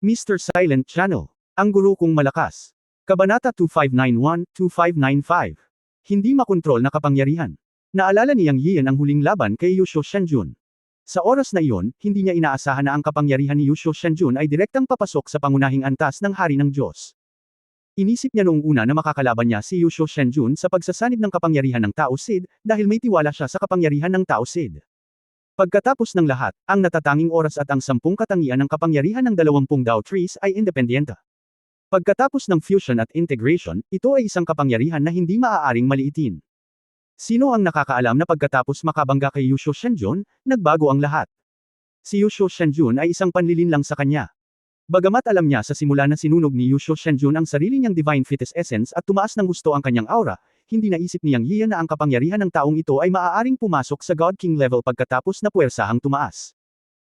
Mr. Silent Channel. Ang guro kong malakas. Kabanata 2591-2595. Hindi makontrol na kapangyarihan. Naalala ni Yang Yian ang huling laban kay Yusho Shenjun. Sa oras na iyon, hindi niya inaasahan na ang kapangyarihan ni Yusho Shenjun ay direktang papasok sa pangunahing antas ng Hari ng Diyos. Inisip niya noong una na makakalaban niya si Yusho Shenjun sa pagsasanib ng kapangyarihan ng Tao Sid, dahil may tiwala siya sa kapangyarihan ng Tao Sid. Pagkatapos ng lahat, ang natatanging oras at ang 10 katangian ng kapangyarihan ng 20 Dao Trees ay independyente. Pagkatapos ng fusion at integration, ito ay isang kapangyarihan na hindi maaaring maliitin. Sino ang nakakaalam na pagkatapos makabangga kay Yusho Shenjun, nagbago ang lahat? Si Yusho Shenjun ay isang panlilinlang sa kanya. Bagamat alam niya sa simula na sinunog ni Yusho Shenjun ang sarili niyang Divine Fetus Essence at tumaas ng gusto ang kanyang aura, hindi naisip ni Yang Yian na ang kapangyarihan ng taong ito ay maaaring pumasok sa God King level pagkatapos na puwersahang tumaas.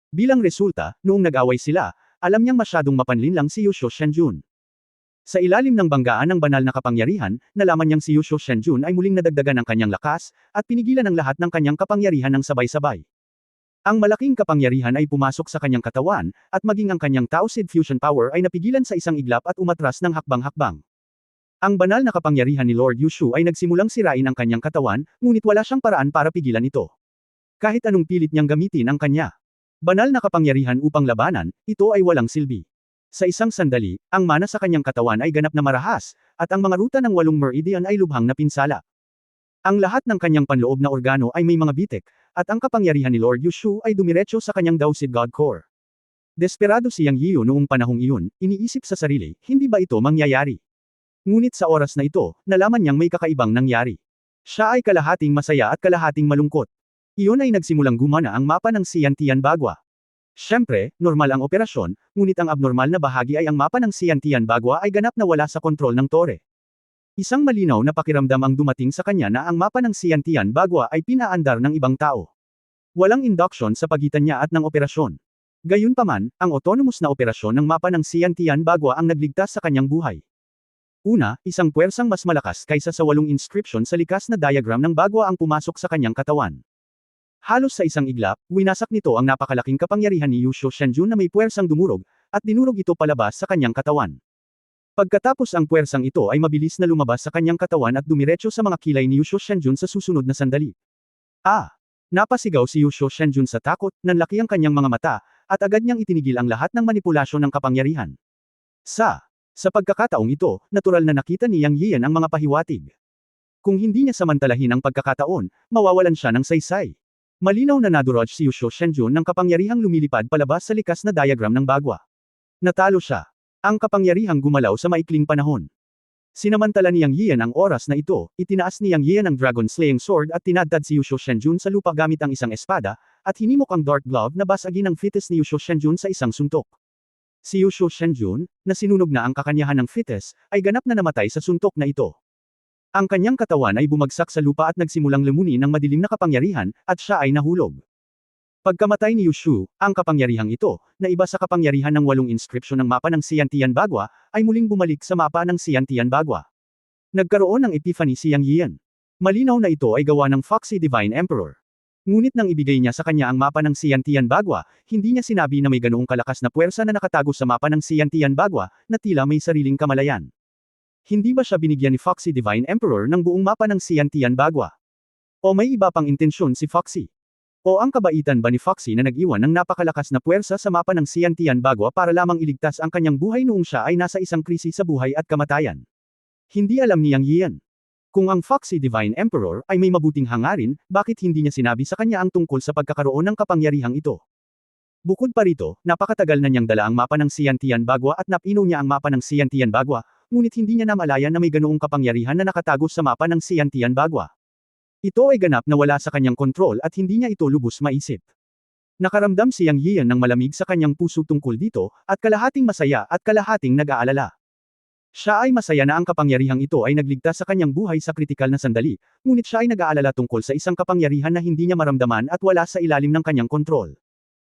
Bilang resulta, noong nag-away sila, alam niyang masyadong mapanlinlang si Yusho Shenjun. Sa ilalim ng banggaan ng banal na kapangyarihan, nalaman niyang si Yusho Shenjun ay muling nadagdagan ng kanyang lakas, at pinigilan ang lahat ng kanyang kapangyarihan ng sabay-sabay. Ang malaking kapangyarihan ay pumasok sa kanyang katawan, at maging ang kanyang Tao Sid Fusion Power ay napigilan sa isang iglap at umatras ng hakbang-hakbang. Ang banal na kapangyarihan ni Lord Yushu ay nagsimulang sirain ang kanyang katawan, ngunit wala siyang paraan para pigilan ito. Kahit anong pilit niyang gamitin ang kanya banal na kapangyarihan upang labanan, ito ay walang silbi. Sa isang sandali, ang mana sa kanyang katawan ay ganap na marahas, at ang mga ruta ng 8 meridian ay lubhang na pinsala. Ang lahat ng kanyang panloob na organo ay may mga bitik, at ang kapangyarihan ni Lord Yushu ay dumiretso sa kanyang Dao Sid God Core. Desperado si Yang Yiu noong panahong iyon, iniisip sa sarili, hindi ba ito mangyayari? Ngunit sa oras na ito, nalaman niyang may kakaibang nangyari. Siya ay kalahating masaya at kalahating malungkot. Iyon ay nagsimulang gumana ang mapa ng Xiantian Bagua. Siyempre, normal ang operasyon, ngunit ang abnormal na bahagi ay ang mapa ng Xiantian Bagua ay ganap na wala sa kontrol ng tore. Isang malinaw na pakiramdam ang dumating sa kanya na ang mapa ng Xiantian Bagua ay pinaandar ng ibang tao. Walang induction sa pagitan niya at ng operasyon. Gayunpaman, ang autonomous na operasyon ng mapa ng Xiantian Bagua ang nagligtas sa kanyang buhay. Una, isang puwersang mas malakas kaysa sa 8 inscription sa likas na diagram ng Bagua ang pumasok sa kanyang katawan. Halos sa isang iglap, winasak nito ang napakalaking kapangyarihan ni Yusho Shenjun na may puwersang dumurog, at dinurog ito palabas sa kanyang katawan. Pagkatapos ang puwersang ito ay mabilis na lumabas sa kanyang katawan at dumiretso sa mga kilay ni Yusho Shenjun sa susunod na sandali. Napasigaw si Yusho Shenjun sa takot, nanlaki ang kanyang mga mata, at agad niyang itinigil ang lahat ng manipulasyon ng kapangyarihan. Sa pagkakataong ito, natural na nakita ni Yang Yian ang mga pahiwatig. Kung hindi niya samantalahin ang pagkakataon, mawawalan siya ng saysay. Malinaw na nadurog si Yusho Shenjun ng kapangyarihang lumilipad palabas sa likas na diagram ng Bagua. Natalo siya. Ang kapangyarihang gumalaw sa maikling panahon. Sinamantala ni Yang Yian ang oras na ito, itinaas ni Yang Yian ang Dragon Slaying Sword at tinadtad si Yusho Shenjun sa lupa gamit ang isang espada, at hinimok ang Dark Glove na basagin ang fetus ni Yusho Shenjun sa isang suntok. Si Yusho Shenjun, na sinunog na ang kakanyahan ng fetus, ay ganap na namatay sa suntok na ito. Ang kanyang katawan ay bumagsak sa lupa at nagsimulang lumunin ng madilim na kapangyarihan, at siya ay nahulog. Pagkamatay ni Yushu, ang kapangyarihang ito, na iba sa kapangyarihan ng 8 inscription ng mapa ng Xiantian Bagua, ay muling bumalik sa mapa ng Xiantian Bagua. Nagkaroon ng epiphany si Yang Yian. Malinaw na ito ay gawa ng Foxy Divine Emperor. Ngunit nang ibigay niya sa kanya ang mapa ng Xiantian Bagua, hindi niya sinabi na may ganoong kalakas na puwersa na nakatago sa mapa ng Xiantian Bagua, na tila may sariling kamalayan. Hindi ba siya binigyan ni Foxy Divine Emperor ng buong mapa ng Xiantian Bagua? O may iba pang intensyon si Foxy? O ang kabaitan ba ni Foxy na nag-iwan ng napakalakas na puwersa sa mapa ng Xiantian Bagua para lamang iligtas ang kanyang buhay noong siya ay nasa isang krisis sa buhay at kamatayan? Hindi alam ni Yang Yian. Kung ang Foxy Divine Emperor ay may mabuting hangarin, bakit hindi niya sinabi sa kanya ang tungkol sa pagkakaroon ng kapangyarihang ito? Bukod pa rito, napakatagal na niyang dala ang mapa ng Xiantian Bagua at napinaw niya ang mapa ng Xiantian Bagua, ngunit hindi niya namalayan na may ganoong kapangyarihan na nakatago sa mapa ng Xiantian Bagua. Ito ay ganap na wala sa kanyang kontrol at hindi niya ito lubos maisip. Nakaramdam si Yang Yian ng malamig sa kanyang puso tungkol dito, at kalahating masaya at kalahating nag-aalala. Siya ay masaya na ang kapangyarihang ito ay nagligtas sa kanyang buhay sa kritikal na sandali, ngunit siya ay nag-aalala tungkol sa isang kapangyarihan na hindi niya maramdaman at wala sa ilalim ng kanyang kontrol.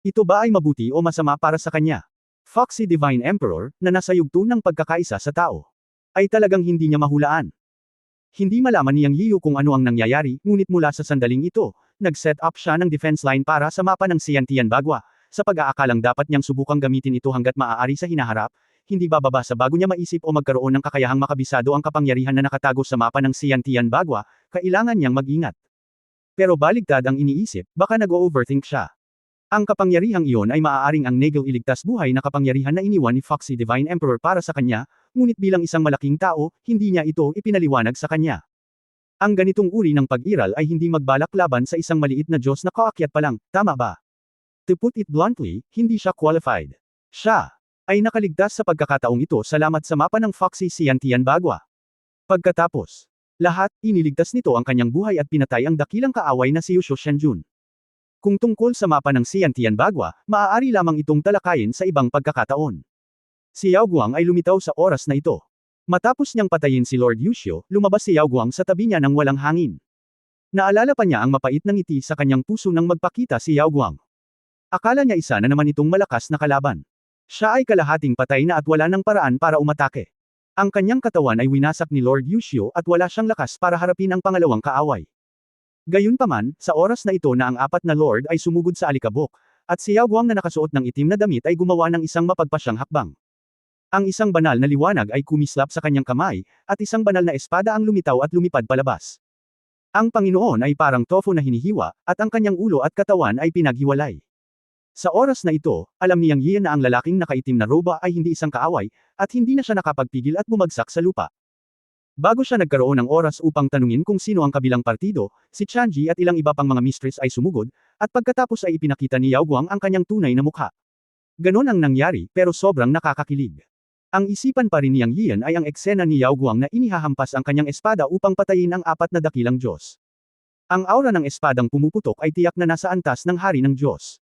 Ito ba ay mabuti o masama para sa kanya? Foxy Divine Emperor, na nasa yugto ng pagkakaisa sa tao, ay talagang hindi niya mahulaan. Hindi malaman ni Yang Yiu kung ano ang nangyayari, ngunit mula sa sandaling ito, nag-set up siya ng defense line para sa mapa ng Xiantian Bagua, sa pag-aakalang dapat niyang subukang gamitin ito hanggat maaari sa hinaharap, hindi bababa sa bago niya maisip o magkaroon ng kakayahang makabisado ang kapangyarihan na nakatago sa mapa ng Siantian Bagua, kailangan niyang mag-ingat. Pero baligtad ang iniisip, baka nag-overthink siya. Ang kapangyarihang iyon ay maaaring ang Nagel iligtas buhay na kapangyarihan na iniwan ni Foxy Divine Emperor para sa kanya, ngunit bilang isang malaking tao, hindi niya ito ipinaliwanag sa kanya. Ang ganitong uri ng pag-iral ay hindi magbalak laban sa isang maliit na Diyos na kaakyat pa lang, tama ba? To put it bluntly, hindi siya qualified. Siya ay nakaligtas sa pagkakataong ito salamat sa mapa ng Foxy Siantian Bagua. Pagkatapos lahat, iniligtas nito ang kanyang buhay at pinatay ang dakilang kaaway na si Yusho Shenjun. Kung tungkol sa mapa ng Siantian Bagua, maaari lamang itong talakayin sa ibang pagkakataon. Si Yao Guang ay lumitaw sa oras na ito. Matapos niyang patayin si Lord Yushio, lumabas si Yao Guang sa tabi niya ng walang hangin. Naalala pa niya ang mapait na ngiti sa kanyang puso nang magpakita si Yao Guang. Akala niya isa na naman itong malakas na kalaban. Siya ay kalahating patay na at wala ng paraan para umatake. Ang kanyang katawan ay winasak ni Lord Yushio at wala siyang lakas para harapin ang pangalawang kaaway. Gayunpaman, sa oras na ito na ang apat na Lord ay sumugod sa alikabok, at si Yao Guang na nakasuot ng itim na damit ay gumawa ng isang mapagpasyang hakbang. Ang isang banal na liwanag ay kumislap sa kanyang kamay, at isang banal na espada ang lumitaw at lumipad palabas. Ang Panginoon ay parang tofu na hinihiwa, at ang kanyang ulo at katawan ay pinaghiwalay. Sa oras na ito, alam niyang Yian na ang lalaking nakaitim na roba ay hindi isang kaaway, at hindi na siya nakapagpigil at bumagsak sa lupa. Bago siya nagkaroon ng oras upang tanungin kung sino ang kabilang partido, si Chanji at ilang iba pang mga mistress ay sumugod, at pagkatapos ay ipinakita ni Yao Guang ang kanyang tunay na mukha. Ganon ang nangyari, pero sobrang nakakakilig. Ang isipan pa rin niyang Yian ay ang eksena ni Yao Guang na inihahampas ang kanyang espada upang patayin ang apat na dakilang Diyos. Ang aura ng espadang pumuputok ay tiyak na nasa antas ng hari ng Diyos.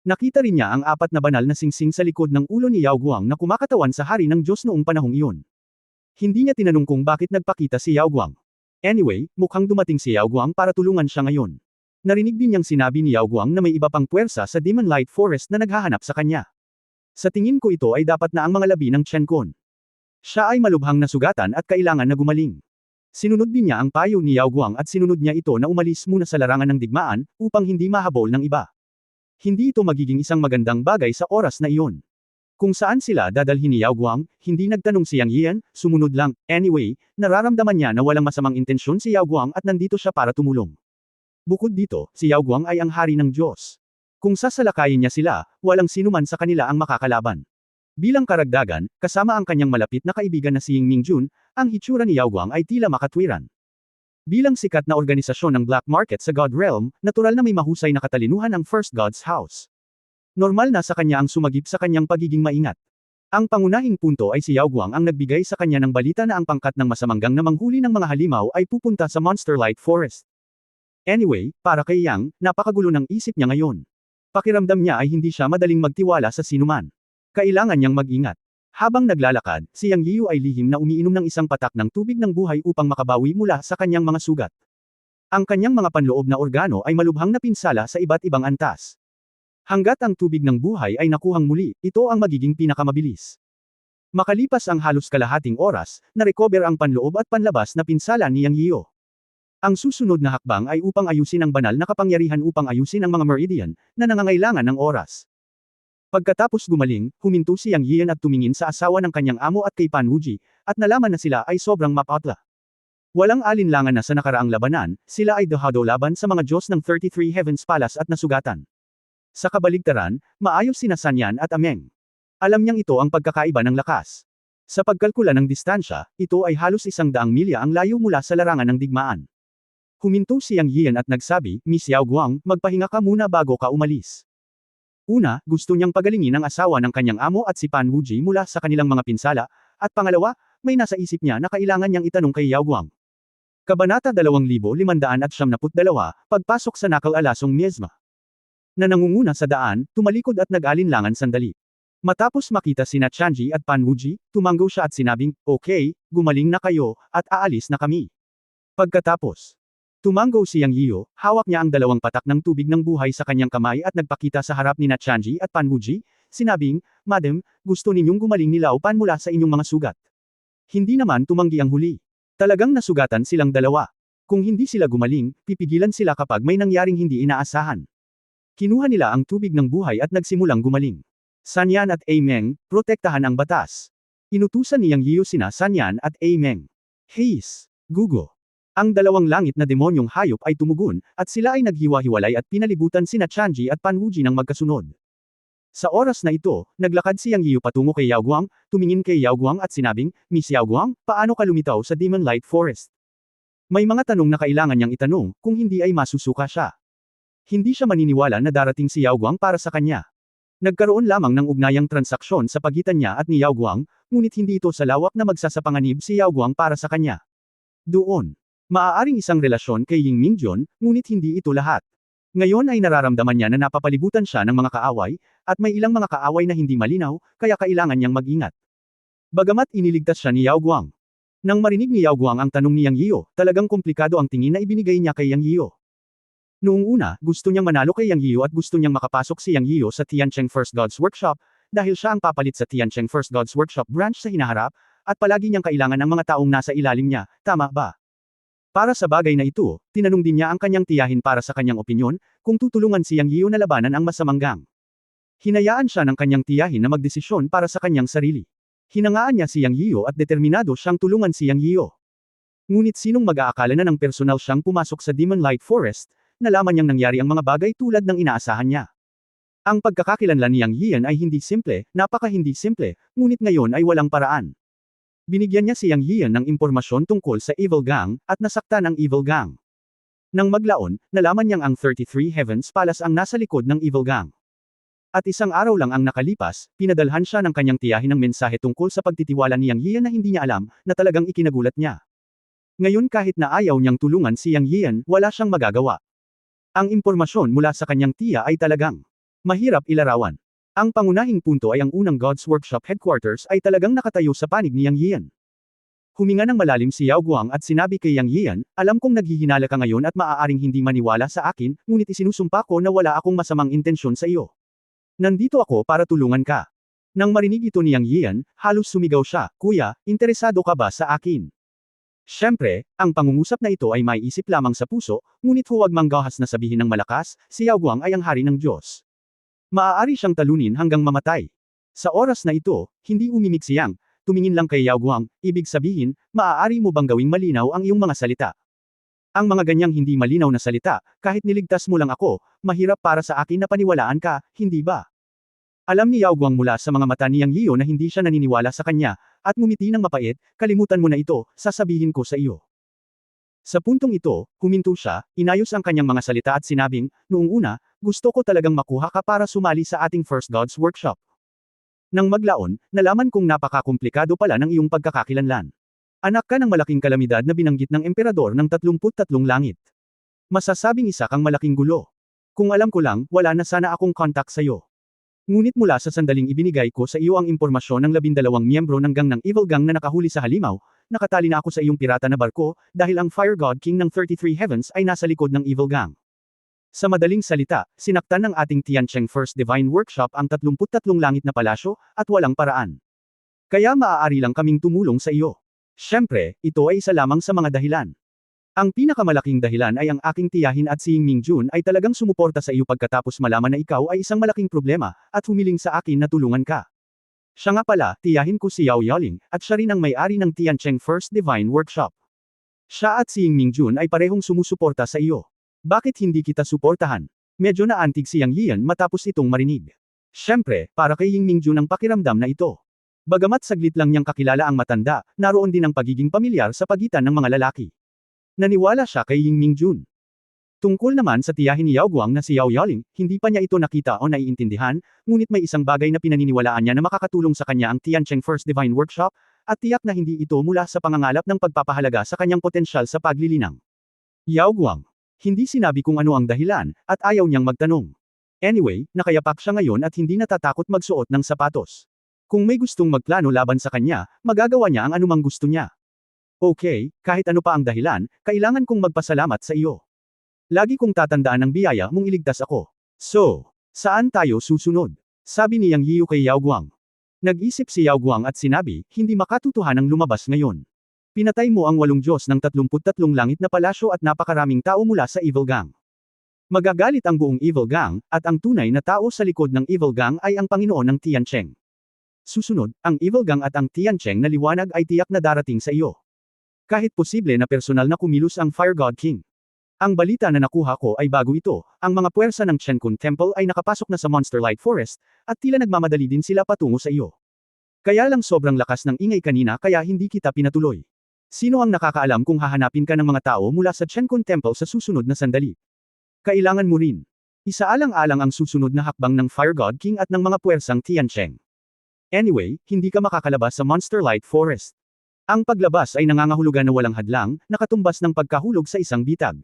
Nakita rin niya ang apat na banal na singsing sa likod ng ulo ni Yao Guang na kumakatawan sa hari ng Diyos noong panahong iyon. Hindi niya tinanong kung bakit nagpakita si Yao Guang. Anyway, mukhang dumating si Yao Guang para tulungan siya ngayon. Narinig din niyang sinabi ni Yao Guang na may iba pang puwersa sa Demon Light Forest na naghahanap sa kanya. Sa tingin ko ito ay dapat na ang mga labi ng Chen Kun. Siya ay malubhang nasugatan at kailangan na gumaling. Sinunod din niya ang payo ni Yao Guang at sinunod niya ito na umalis muna sa larangan ng digmaan, upang hindi mahabol ng iba. Hindi ito magiging isang magandang bagay sa oras na iyon. Kung saan sila dadalhin ni Yao Guang, hindi nagtanong si Yang Yian, sumunod lang. Anyway, nararamdaman niya na walang masamang intensyon si Yao Guang at nandito siya para tumulong. Bukod dito, si Yao Guang ay ang hari ng Diyos. Kung sasalakayin niya sila, walang sinuman sa kanila ang makakalaban. Bilang karagdagan, kasama ang kanyang malapit na kaibigan na si Ying Mingjun, ang hitsura ni Yao Guang ay tila makatwiran. Bilang sikat na organisasyon ng black market sa God Realm, natural na may mahusay na katalinuhan ang First God's House. Normal na sa kanya ang sumagip sa kanyang pagiging maingat. Ang pangunahing punto ay si Yao Guang ang nagbigay sa kanya ng balita na ang pangkat ng masamanggang na manghuli ng mga halimaw ay pupunta sa Monster Light Forest. Anyway, para kay Yang, napakagulo ng isip niya ngayon. Pakiramdam niya ay hindi siya madaling magtiwala sa sinuman. Kailangan niyang mag-ingat. Habang naglalakad, si Yang Yiu ay lihim na umiinom ng isang patak ng tubig ng buhay upang makabawi mula sa kanyang mga sugat. Ang kanyang mga panloob na organo ay malubhang na pinsala sa iba't ibang antas. Hanggat ang tubig ng buhay ay nakuhang muli, ito ang magiging pinakamabilis. Makalipas ang halos kalahating oras, na-recover ang panloob at panlabas na pinsala ni Yang Yiu. Ang susunod na hakbang ay upang ayusin ang banal na kapangyarihan upang ayusin ang mga meridian, na nangangailangan ng oras. Pagkatapos gumaling, huminto si Yang Yian at tumingin sa asawa ng kanyang amo at kay Pan Wuji, at nalaman na sila ay sobrang mapatla. Walang alinlangan na sa nakaraang labanan, sila ay dahado laban sa mga Diyos ng 33 Heavens Palace at nasugatan. Sa kabaligtaran, maayos sina Sanyan at Ameng. Alam niyang ito ang pagkakaiba ng lakas. Sa pagkalkula ng distansya, ito ay halos 100 milya ang layo mula sa larangan ng digmaan. Huminto si Yang Yian at nagsabi, Miss Yao Guang, magpahinga ka muna bago ka umalis. Una, gusto niyang pagalingin ang asawa ng kanyang amo at si Pan Wuji mula sa kanilang mga pinsala, at pangalawa, may nasa isip niya na kailangan niyang itanong kay Yao Guang. Kabanata 2572, Pagpasok sa Nakal Alasong Miezma. Na nangunguna sa daan, tumalikod at nag-alinlangan sandali. Matapos makita sina Chanji at Pan Wuji, tumanggo siya at sinabing, okay, gumaling na kayo, at aalis na kami. Pagkatapos, tumanggo si Yang Yiu, hawak niya ang dalawang patak ng tubig ng buhay sa kanyang kamay at nagpakita sa harap ni Chanji at Pan Wuji, sinabing, Madam, gusto ninyong gumaling ni Lao Pan mula sa inyong mga sugat. Hindi naman tumanggi ang huli. Talagang nasugatan silang dalawa. Kung hindi sila gumaling, pipigilan sila kapag may nangyaring hindi inaasahan. Kinuha nila ang tubig ng buhay at nagsimulang gumaling. Sanyan at Ameng, protektahan ang batas. Inutusan ni Yang Yiu sina Sanyan at Ameng. Heis, Gugo. Ang dalawang langit na demonyong hayop ay tumugon, at sila ay naghiwa-hiwalay at pinalibutan sina Chanji at Panwuji ng magkasunod. Sa oras na ito, naglakad si Yang Yiu patungo kay Yao Guang, tumingin kay Yao Guang at sinabing, Miss Yao Guang, paano ka lumitaw sa Demon Light Forest? May mga tanong na kailangan niyang itanong, kung hindi ay masusuka siya. Hindi siya maniniwala na darating si Yao Guang para sa kanya. Nagkaroon lamang ng ugnayang transaksyon sa pagitan niya at ni Yao Guang, ngunit hindi ito sa lawak na magsasapanganib si Yao Guang para sa kanya. Doon, maaaring isang relasyon kay Ying Mingjun, ngunit hindi ito lahat. Ngayon ay nararamdaman niya na napapalibutan siya ng mga kaaway, at may ilang mga kaaway na hindi malinaw, kaya kailangan niyang mag-ingat. Bagamat iniligtas siya ni Yao Guang. Nang marinig ni Yao Guang ang tanong ni Yang Yiu, talagang komplikado ang tingin na ibinigay niya kay Yang Yiu. Noong una, gusto niyang manalo kay Yang Yiu at gusto niyang makapasok si Yang Yiu sa Tiancheng First Gods Workshop, dahil siya ang papalit sa Tiancheng First Gods Workshop branch sa hinaharap, at palagi niyang kailangan ng mga taong nasa ilalim niya, tama ba? Para sa bagay na ito, tinanong din niya ang kanyang tiyahin para sa kanyang opinyon, kung tutulungan si Yang Yiu na labanan ang masamang gang. Hinayaan siya ng kanyang tiyahin na magdesisyon para sa kanyang sarili. Hinangaan niya si Yang Yiu at determinado siyang tulungan si Yang Yiu. Ngunit sinong mag-aakala na ng personal siyang pumasok sa Demon Light Forest, nalaman niyang nangyari ang mga bagay tulad ng inaasahan niya. Ang pagkakakilanlan ni Yang Yian ay hindi simple, napaka-hindi simple, ngunit ngayon ay walang paraan. Binigyan niya si Yang Yian ng impormasyon tungkol sa Evil Gang, at nasaktan ang Evil Gang. Nang maglaon, nalaman niyang ang 33 Heavens Palace ang nasa likod ng Evil Gang. At isang araw lang ang nakalipas, pinadalhan siya ng kanyang tiyahin ng mensahe tungkol sa pagtitiwala ni Yang Yian na hindi niya alam, na talagang ikinagulat niya. Ngayon kahit na ayaw niyang tulungan si Yang Yian, wala siyang magagawa. Ang impormasyon mula sa kanyang tiya ay talagang mahirap ilarawan. Ang pangunahing punto ay ang unang God's Workshop Headquarters ay talagang nakatayo sa panig ni Yang Yian. Huminga ng malalim si Yao Guang at sinabi kay Yang Yian, alam kong naghihinala ka ngayon at maaaring hindi maniwala sa akin, ngunit isinusumpa ko na wala akong masamang intensyon sa iyo. Nandito ako para tulungan ka. Nang marinig ito ni Yang Yian, halos sumigaw siya, Kuya, interesado ka ba sa akin? Siyempre, ang pangungusap na ito ay may isip lamang sa puso, ngunit huwag manggahas na sabihin ng malakas, si Yao Guang ay ang hari ng Diyos. Maaari siyang talunin hanggang mamatay. Sa oras na ito, hindi umimik si Yang, tumingin lang kay Yao Guang, ibig sabihin, maaari mo bang gawing malinaw ang iyong mga salita? Ang mga ganyang hindi malinaw na salita, kahit niligtas mo lang ako, mahirap para sa akin na paniwalaan ka, hindi ba? Alam ni Yao Guang mula sa mga mata ni Yang Yiu na hindi siya naniniwala sa kanya, at ngumiti ng mapait, kalimutan mo na ito, sasabihin ko sa iyo. Sa puntong ito, huminto siya, inayos ang kanyang mga salita at sinabing, noong una, gusto ko talagang makuha ka para sumali sa ating First Gods Workshop. Nang maglaon, nalaman kong napakakomplikado pala ng iyong pagkakakilanlan. Anak ka ng malaking kalamidad na binanggit ng emperador ng 33 langit. Masasabing isa kang malaking gulo. Kung alam ko lang, wala na sana akong contact sa'yo. Ngunit mula sa sandaling ibinigay ko sa iyo ang impormasyon ng 12 miyembro ng gang ng Evil Gang na nakahuli sa halimaw, nakatali na ako sa iyong pirata na barko, dahil ang Fire God King ng 33 Heavens ay nasa likod ng Evil Gang. Sa madaling salita, sinaktan ng ating Tiancheng First Divine Workshop ang 33 langit na palasyo, at walang paraan. Kaya maaari lang kaming tumulong sa iyo. Siyempre, ito ay isa lamang sa mga dahilan. Ang pinakamalaking dahilan ay ang aking tiyahin at si Ying Mingjun ay talagang sumuporta sa iyo pagkatapos malaman na ikaw ay isang malaking problema, at humiling sa akin na tulungan ka. Siya nga pala, tiyahin ko si Yao Yaoling, at siya rin ang may-ari ng Tiancheng First Divine Workshop. Siya at si Ying Mingjun ay parehong sumusuporta sa iyo. Bakit hindi kita suportahan? Medyo naantig si Yang Yian matapos itong marinig. Siyempre, para kay Ying Mingjun ang pakiramdam na ito. Bagamat saglit lang niyang kakilala ang matanda, naroon din ang pagiging pamilyar sa pagitan ng mga lalaki. Naniwala siya kay Ying Mingjun. Tungkol naman sa tiyahin ni Yao Guang na si Yao Yaoling, hindi pa niya ito nakita o naiintindihan, ngunit may isang bagay na pinaniniwalaan niya na makakatulong sa kanya ang Tiancheng First Divine Workshop, at tiyak na hindi ito mula sa pangangalap ng pagpapahalaga sa kanyang potensyal sa paglilinang. Yao Guang. Hindi sinabi kung ano ang dahilan, at ayaw niyang magtanong. Anyway, nakayapak siya ngayon at hindi natatakot magsuot ng sapatos. Kung may gustong magplano laban sa kanya, magagawa niya ang anumang gusto niya. Okay, kahit ano pa ang dahilan, kailangan kong magpasalamat sa iyo. Lagi kong tatandaan ang biyaya mong iligtas ako. So, saan tayo susunod? Sabi ni Yang Yiu kay Yao Guang. Nag-isip si Yao Guang at sinabi, hindi makatutuhanang lumabas ngayon. Pinatay mo ang 8 Diyos ng 33 langit na palasyo at napakaraming tao mula sa Evil Gang. Magagalit ang buong Evil Gang, at ang tunay na tao sa likod ng Evil Gang ay ang Panginoon ng Tiancheng. Susunod, ang Evil Gang at ang Tiancheng na liwanag ay tiyak na darating sa iyo. Kahit posible na personal na kumilos ang Fire God King. Ang balita na nakuha ko ay bago ito, ang mga puwersa ng Chenkun Temple ay nakapasok na sa Monster Light Forest, at tila nagmamadali din sila patungo sa iyo. Kaya lang sobrang lakas ng ingay kanina kaya hindi kita pinatuloy. Sino ang nakakaalam kung hahanapin ka ng mga tao mula sa Chenkun Temple sa susunod na sandali? Kailangan mo rin. Isaalang-alang ang susunod na hakbang ng Fire God King at ng mga puwersang Tiancheng. Anyway, hindi ka makakalabas sa Monster Light Forest. Ang paglabas ay nangangahulugan na walang hadlang, nakatumbas ng pagkahulog sa isang bitag.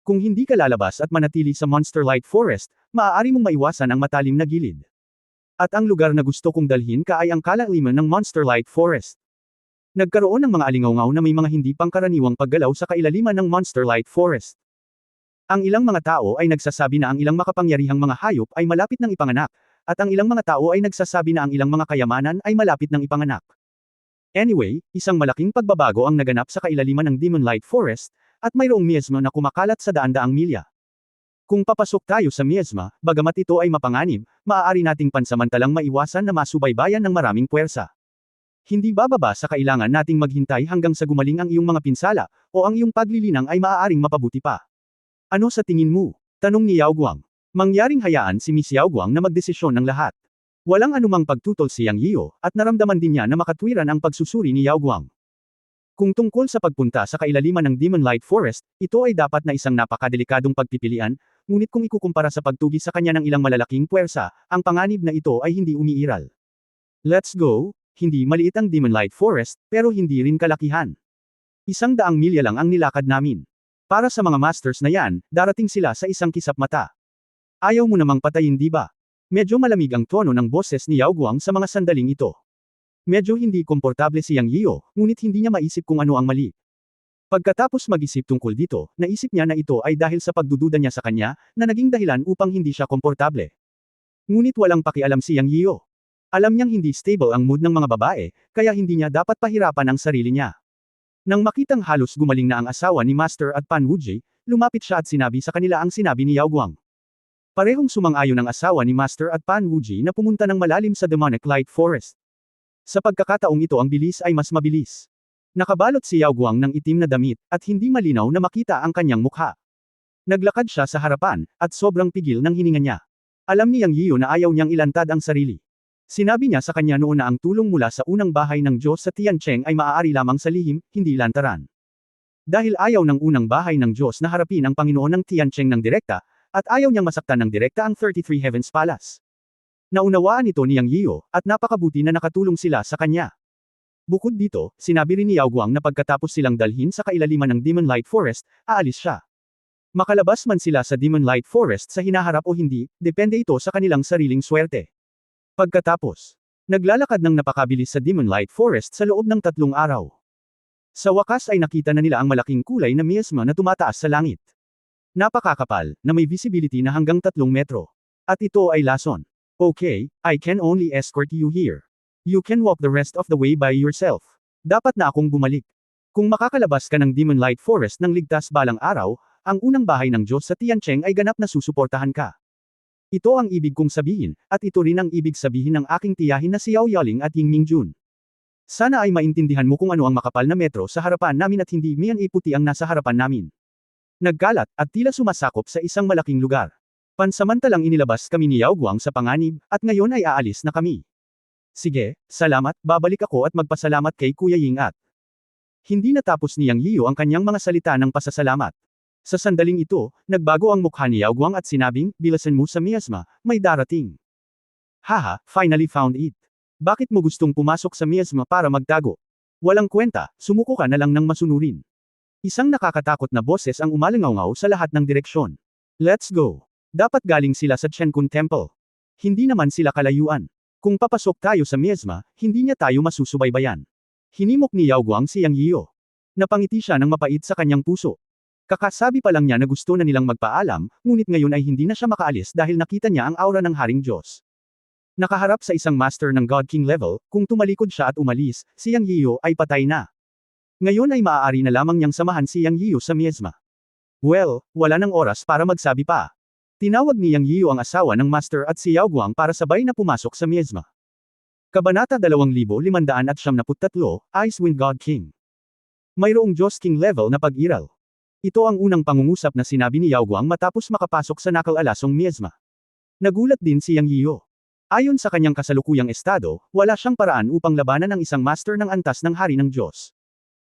Kung hindi ka lalabas at manatili sa Monster Light Forest, maaari mong maiwasan ang matalim na gilid. At ang lugar na gusto kong dalhin ka ay ang kalaliman ng Monster Light Forest. Nagkaroon ng mga alingawngaw na may mga hindi pangkaraniwang paggalaw sa kailaliman ng Monster Light Forest. Ang ilang mga tao ay nagsasabi na ang ilang makapangyarihang mga hayop ay malapit ng ipanganak, at ang ilang mga tao ay nagsasabi na ang ilang mga kayamanan ay malapit ng ipanganak. Anyway, isang malaking pagbabago ang naganap sa kailaliman ng Demon Light Forest, at mayroong miasma na kumakalat sa daan-daang milya. Kung papasok tayo sa miasma, bagamat ito ay mapanganib, maaari nating pansamantalang maiwasan na masubaybayan ng maraming puwersa. Hindi bababa sa kailangan nating maghintay hanggang sa gumaling ang iyong mga pinsala, o ang iyong paglilinang ay maaaring mapabuti pa. Ano sa tingin mo? Tanong ni Yao Guang. Mangyaring hayaan si Miss Yao Guang na magdesisyon ng lahat. Walang anumang pagtutol si Yang Yiyo, at naramdaman din niya na makatwiran ang pagsusuri ni Yao Guang. Kung tungkol sa pagpunta sa kailaliman ng Demon Light Forest, ito ay dapat na isang napakadelikadong pagpipilian, ngunit kung ikukumpara sa pagtugi sa kanya ng ilang malalaking puwersa, ang panganib na ito ay hindi umiiral. Let's go! Hindi maliit ang Demon Light Forest, pero hindi rin kalakihan. 100 milya lang ang nilakad namin. Para sa mga masters na yan, darating sila sa isang kisap mata. Ayaw mo namang patayin di ba? Medyo malamig ang tono ng boses ni Yao Guang sa mga sandaling ito. Medyo hindi komportable si Yang Yiyo, ngunit hindi niya maisip kung ano ang mali. Pagkatapos mag-isip tungkol dito, naisip niya na ito ay dahil sa pagdududa niya sa kanya, na naging dahilan upang hindi siya komportable. Ngunit walang pakialam si Yang Yiyo. Alam niyang hindi stable ang mood ng mga babae, kaya hindi niya dapat pahirapan ang sarili niya. Nang makitang halos gumaling na ang asawa ni Master at Pan Wuji, lumapit siya at sinabi sa kanila ang sinabi ni Yao Guang. Parehong sumang-ayon ang asawa ni Master at Pan Wuji na pumunta ng malalim sa Demonic Light Forest. Sa pagkakataong ito ang bilis ay mas mabilis. Nakabalot si Yao Guang ng itim na damit, at hindi malinaw na makita ang kanyang mukha. Naglakad siya sa harapan, at sobrang pigil ng hininga niya. Alam ni Yang Yiyo na ayaw niyang ilantad ang sarili. Sinabi niya sa kanya noon na ang tulong mula sa unang bahay ng Diyos sa Tiancheng ay maaari lamang sa lihim, hindi lantaran. Dahil ayaw ng unang bahay ng Diyos na harapin ang Panginoon ng Tiancheng ng direkta, at ayaw niyang masaktan ng direkta ang 33 Heavens Palace. Naunawaan ito ni Yang Yiyo, at napakabuti na nakatulong sila sa kanya. Bukod dito, sinabi rin ni Yao Guang na pagkatapos silang dalhin sa kailaliman ng Demon Light Forest, aalis siya. Makalabas man sila sa Demon Light Forest sa hinaharap o hindi, depende ito sa kanilang sariling swerte. Pagkatapos, naglalakad ng napakabilis sa Demon Light Forest sa loob ng 3 araw. Sa wakas ay nakita na nila ang malaking kulay na miasma na tumataas sa langit. Napakakapal, na may visibility na hanggang 3 metro. At ito ay lason. Okay, I can only escort you here. You can walk the rest of the way by yourself. Dapat na akong bumalik. Kung makakalabas ka ng Demon Light Forest ng ligtas balang araw, ang unang bahay ng Diyos sa Tiancheng ay ganap na susuportahan ka. Ito ang ibig kong sabihin, at ito rin ang ibig sabihin ng aking tiyahin na si Yao Yaling at Ying Mingjun. Sana ay maintindihan mo kung ano ang makapal na metro sa harapan namin at hindi miyan iputi ang nasa harapan namin. Nagkalat, at tila sumasakop sa isang malaking lugar. Pansamantalang inilabas kami ni Yao Guang sa panganib, at ngayon ay aalis na kami. Sige, salamat, babalik ako at magpasalamat kay Kuya Ying at. Hindi natapos ni Yang Yiyo ang kanyang mga salita ng pasasalamat. Sa sandaling ito, nagbago ang mukha ni Yao Guang at sinabing, bilasan mo sa miasma, may darating. Haha, finally found it. Bakit mo gustong pumasok sa miasma para magtago? Walang kwenta, sumuko ka na lang ng masunurin. Isang nakakatakot na boses ang umalangaw sa lahat ng direksyon. Let's go. Dapat galing sila sa Chenkun Temple. Hindi naman sila kalayuan. Kung papasok tayo sa miasma, hindi niya tayo masusubaybayan. Hinimok ni Yao Guang si Yang Yiyo. Napangiti siya ng mapait sa kanyang puso. Kakasabi pa lang niya na gusto na nilang magpaalam, ngunit ngayon ay hindi na siya makaalis dahil nakita niya ang aura ng Haring Diyos. Nakaharap sa isang master ng God King level, kung tumalikod siya at umalis, si Yang Yiyo ay patay na. Ngayon ay maaari na lamang niyang samahan si Yang Yiyo sa miasma. Well, wala nang oras para magsabi pa. Tinawag ni Yang Yiyu ang asawa ng Master at si Yao Guang para sabay na pumasok sa miezma. Kabanata 2573, Icewind God King. Mayroong Diyos King level na pag-iral. Ito ang unang pangungusap na sinabi ni Yao Guang matapos makapasok sa nakal-alasong miezma. Nagulat din si Yang Yiyu. Ayon sa kanyang kasalukuyang estado, wala siyang paraan upang labanan ang isang master ng antas ng hari ng Diyos.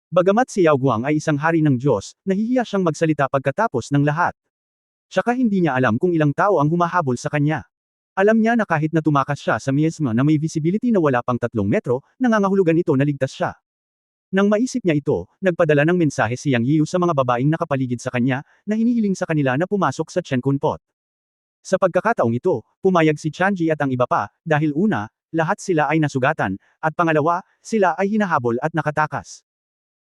Bagamat si Yao Guang ay isang hari ng Diyos, nahihiya siyang magsalita pagkatapos ng lahat. Tsaka hindi niya alam kung ilang tao ang humahabol sa kanya. Alam niya na kahit na tumakas siya sa miezma na may visibility na wala pang 3 metro, nangangahulugan ito na ligtas siya. Nang maisip niya ito, nagpadala ng mensahe si Yang Yiyu sa mga babaeng nakapaligid sa kanya, na hinihiling sa kanila na pumasok sa Chenkun Pot. Sa pagkakataong ito, pumayag si Chanji at ang iba pa, dahil una, lahat sila ay nasugatan, at pangalawa, sila ay hinahabol at nakatakas.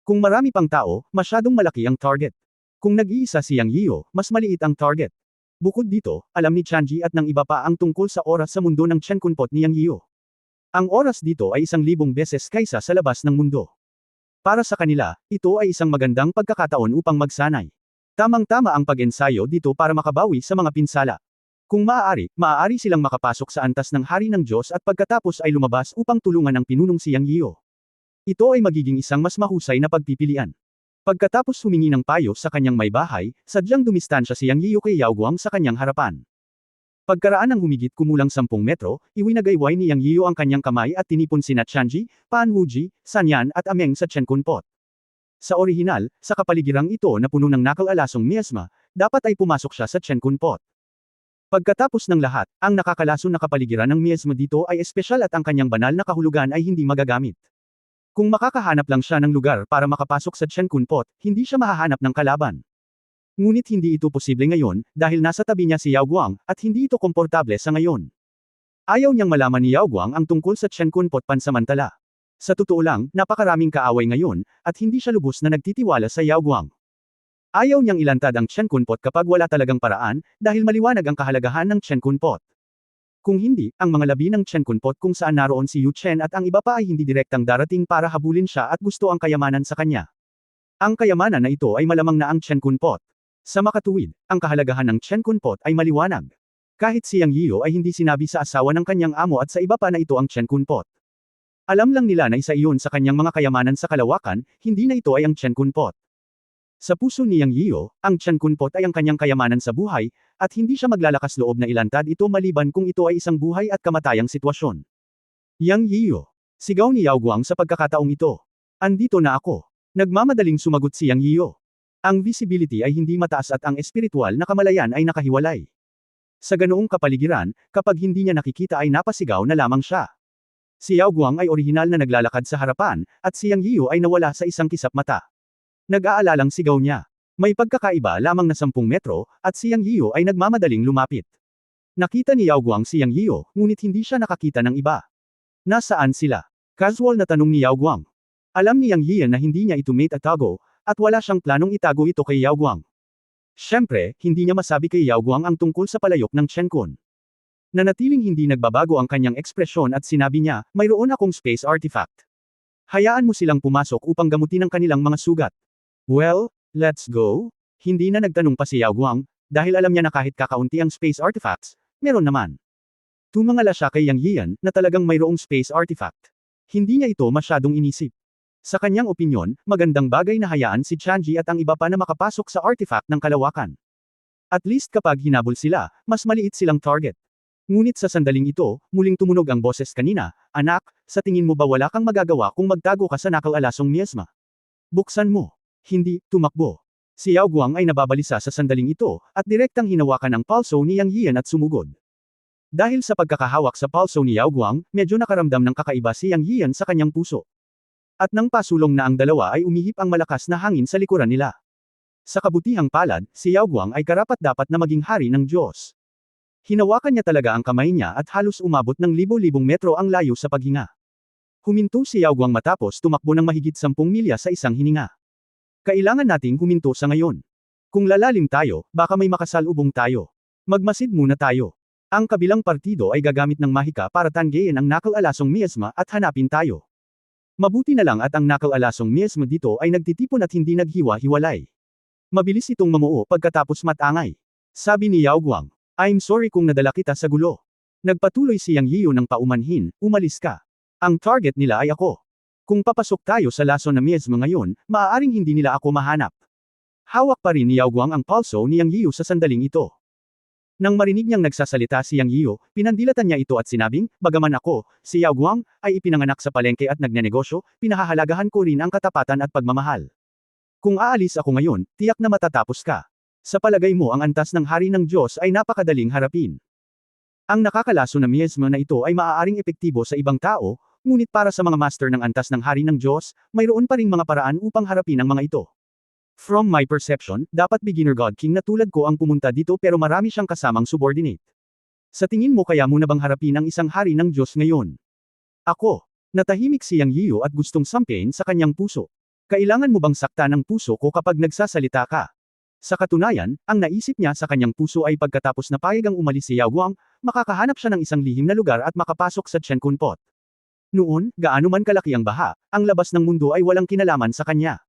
Kung marami pang tao, masyadong malaki ang target. Kung nag-iisa si Yang Yiyu, mas maliit ang target. Bukod dito, alam ni Chanji at ng iba pa ang tungkol sa oras sa mundo ng Chenkun Pot ni Yang Yiyu. Ang oras dito ay 1,000 beses kaysa sa labas ng mundo. Para sa kanila, ito ay isang magandang pagkakataon upang magsanay. Tamang-tama ang pag-ensayo dito para makabawi sa mga pinsala. Kung maaari silang makapasok sa antas ng Hari ng Diyos at pagkatapos ay lumabas upang tulungan ang pinunong si Yang Yiyu. Ito ay magiging isang mas mahusay na pagpipilian. Pagkatapos humingi ng payo sa kanyang may bahay, sadyang dumistansya si Yang Yiyu kay Yao Guang sa kanyang harapan. Pagkaraan ng humigit kumulang 10 metro, iwinagayway ni Yang Yiyu ang kanyang kamay at tinipon sina Chanji, Pan Wuji, Sanyan at Ameng sa Chenkun Pot. Sa orihinal, sa kapaligirang ito na puno ng nakal-alasong miezma, dapat ay pumasok siya sa Chenkun Pot. Pagkatapos ng lahat, ang nakakalason na kapaligiran ng miezma dito ay espesyal at ang kanyang banal na kahulugan ay hindi magagamit. Kung makakahanap lang siya ng lugar para makapasok sa Chenkun Pot, hindi siya mahahanap ng kalaban. Ngunit hindi ito posible ngayon, dahil nasa tabi niya si Yao Guang, at hindi ito komportable sa ngayon. Ayaw niyang malaman ni Yao Guang ang tungkol sa Chenkun Pot pansamantala. Sa totoo lang, napakaraming kaaway ngayon, at hindi siya lubos na nagtitiwala sa Yao Guang. Ayaw niyang ilantad ang Chenkun Pot kapag wala talagang paraan, dahil maliwanag ang kahalagahan ng Chenkun Pot. Kung hindi, ang mga labi ng Chenkun Pot kung saan naroon si Yu Chen at ang iba pa ay hindi direktang darating para habulin siya at gusto ang kayamanan sa kanya. Ang kayamanan na ito ay malamang na ang Chenkun Pot. Sa makatuwid, ang kahalagahan ng Chenkun Pot ay maliwanag. Kahit si Yang Yiyu ay hindi sinabi sa asawa ng kanyang amo at sa iba pa na ito ang Chenkun Pot. Alam lang nila na isa iyon sa kanyang mga kayamanan sa kalawakan, hindi na ito ay ang Chenkun Pot. Sa puso ni Yang Yiyu, ang Chenkun Pot ay ang kanyang kayamanan sa buhay, at hindi siya maglalakas loob na ilantad ito maliban kung ito ay isang buhay at kamatayang sitwasyon. Yang Yiyu. Sigaw ni Yao Guang sa pagkakataong ito. Andito na ako. Nagmamadaling sumagot si Yang Yiyu. Ang visibility ay hindi mataas at ang espiritual na kamalayan ay nakahiwalay. Sa ganoong kapaligiran, kapag hindi niya nakikita ay napasigaw na lamang siya. Si Yao Guang ay orihinal na naglalakad sa harapan, at si Yang Yiyu ay nawala sa isang kisap mata. Nag-aalalang sigaw niya. May pagkakaiba lamang na 10 metro, at si Yang Yiyu ay nagmamadaling lumapit. Nakita ni Yao Guang si Yang Yiyu, ngunit hindi siya nakakita ng iba. Nasaan sila? Casual na tanong ni Yao Guang. Alam ni Yang Yiyu na hindi niya ito mate atago, at wala siyang planong itago ito kay Yao Guang. Siyempre, hindi niya masabi kay Yao Guang ang tungkol sa palayok ng Chenkun. Nanatiling hindi nagbabago ang kanyang ekspresyon at sinabi niya, mayroon akong space artifact. Hayaan mo silang pumasok upang gamutin ang kanilang mga sugat. Well, let's go? Hindi na nagtanong pa si Yao Guang, dahil alam niya na kahit kakaunti ang space artifacts, meron naman. Tumangala siya kay Yang Yiyan, na talagang mayroong space artifact. Hindi niya ito masyadong inisip. Sa kanyang opinyon, magandang bagay na hayaan si Chanji at ang iba pa na makapasok sa artifact ng kalawakan. At least kapag hinabol sila, mas maliit silang target. Ngunit sa sandaling ito, muling tumunog ang boses kanina, anak, sa tingin mo ba wala kang magagawa kung magtago ka sa nakal-alasong miezma? Buksan mo. Hindi, tumakbo. Si Yao Guang ay nababalisa sa sandaling ito, at direktang hinawakan ang palso ni Yang Yiyan at sumugod. Dahil sa pagkakahawak sa palso ni Yao Guang, medyo nakaramdam ng kakaiba si Yang Yiyan sa kanyang puso. At nang pasulong na ang dalawa ay umihip ang malakas na hangin sa likuran nila. Sa kabutihang palad, si Yao Guang ay karapat-dapat na maging hari ng Diyos. Hinawakan niya talaga ang kamay niya at halos umabot ng libo-libong metro ang layo sa paghinga. Huminto si Yao Guang matapos tumakbo ng mahigit 10 milya sa isang hininga. Kailangan nating huminto sa ngayon. Kung lalalim tayo, baka may makasalubong tayo. Magmasid muna tayo. Ang kabilang partido ay gagamit ng mahika para tanggihan ang nakal-alasong miezma at hanapin tayo. Mabuti na lang at ang nakal-alasong miezma dito ay nagtitipon at hindi naghiwa-hiwalay. Mabilis itong mamuo pagkatapos matangay. Sabi ni Yao Guang, I'm sorry kung nadala kita sa gulo. Nagpatuloy si Yang Yiyu ng paumanhin, umalis ka. Ang target nila ay ako. Kung papasok tayo sa laso na mismo ngayon, maaaring hindi nila ako mahanap. Hawak pa rin ni Yao Guang ang palso ni Yang Yiyu sa sandaling ito. Nang marinig niyang nagsasalita si Yang Yiyu, pinandilatan niya ito at sinabing, bagaman ako, si Yao Guang, ay ipinanganak sa palengke at nagnenegosyo, pinahahalagahan ko rin ang katapatan at pagmamahal. Kung aalis ako ngayon, tiyak na matatapos ka. Sa palagay mo ang antas ng hari ng Diyos ay napakadaling harapin. Ang nakakalaso na miasma na ito ay maaaring epektibo sa ibang tao, ngunit para sa mga master ng antas ng hari ng Diyos, mayroon pa ring mga paraan upang harapin ang mga ito. From my perception, dapat beginner God King na tulad ko ang pumunta dito pero marami siyang kasamang subordinate. Sa tingin mo kaya mo na bang harapin ang isang hari ng Diyos ngayon? Ako. Natahimik si Yang Yiyu at gustong sampein sa kanyang puso. Kailangan mo bang sakta ng puso ko kapag nagsasalita ka? Sa katunayan, ang naisip niya sa kanyang puso ay pagkatapos na payagang umalis si Yao Guang, makakahanap siya ng isang lihim na lugar at makapasok sa Chen Kun Pot. Noon, gaano man kalaki ang baha, ang labas ng mundo ay walang kinalaman sa kanya.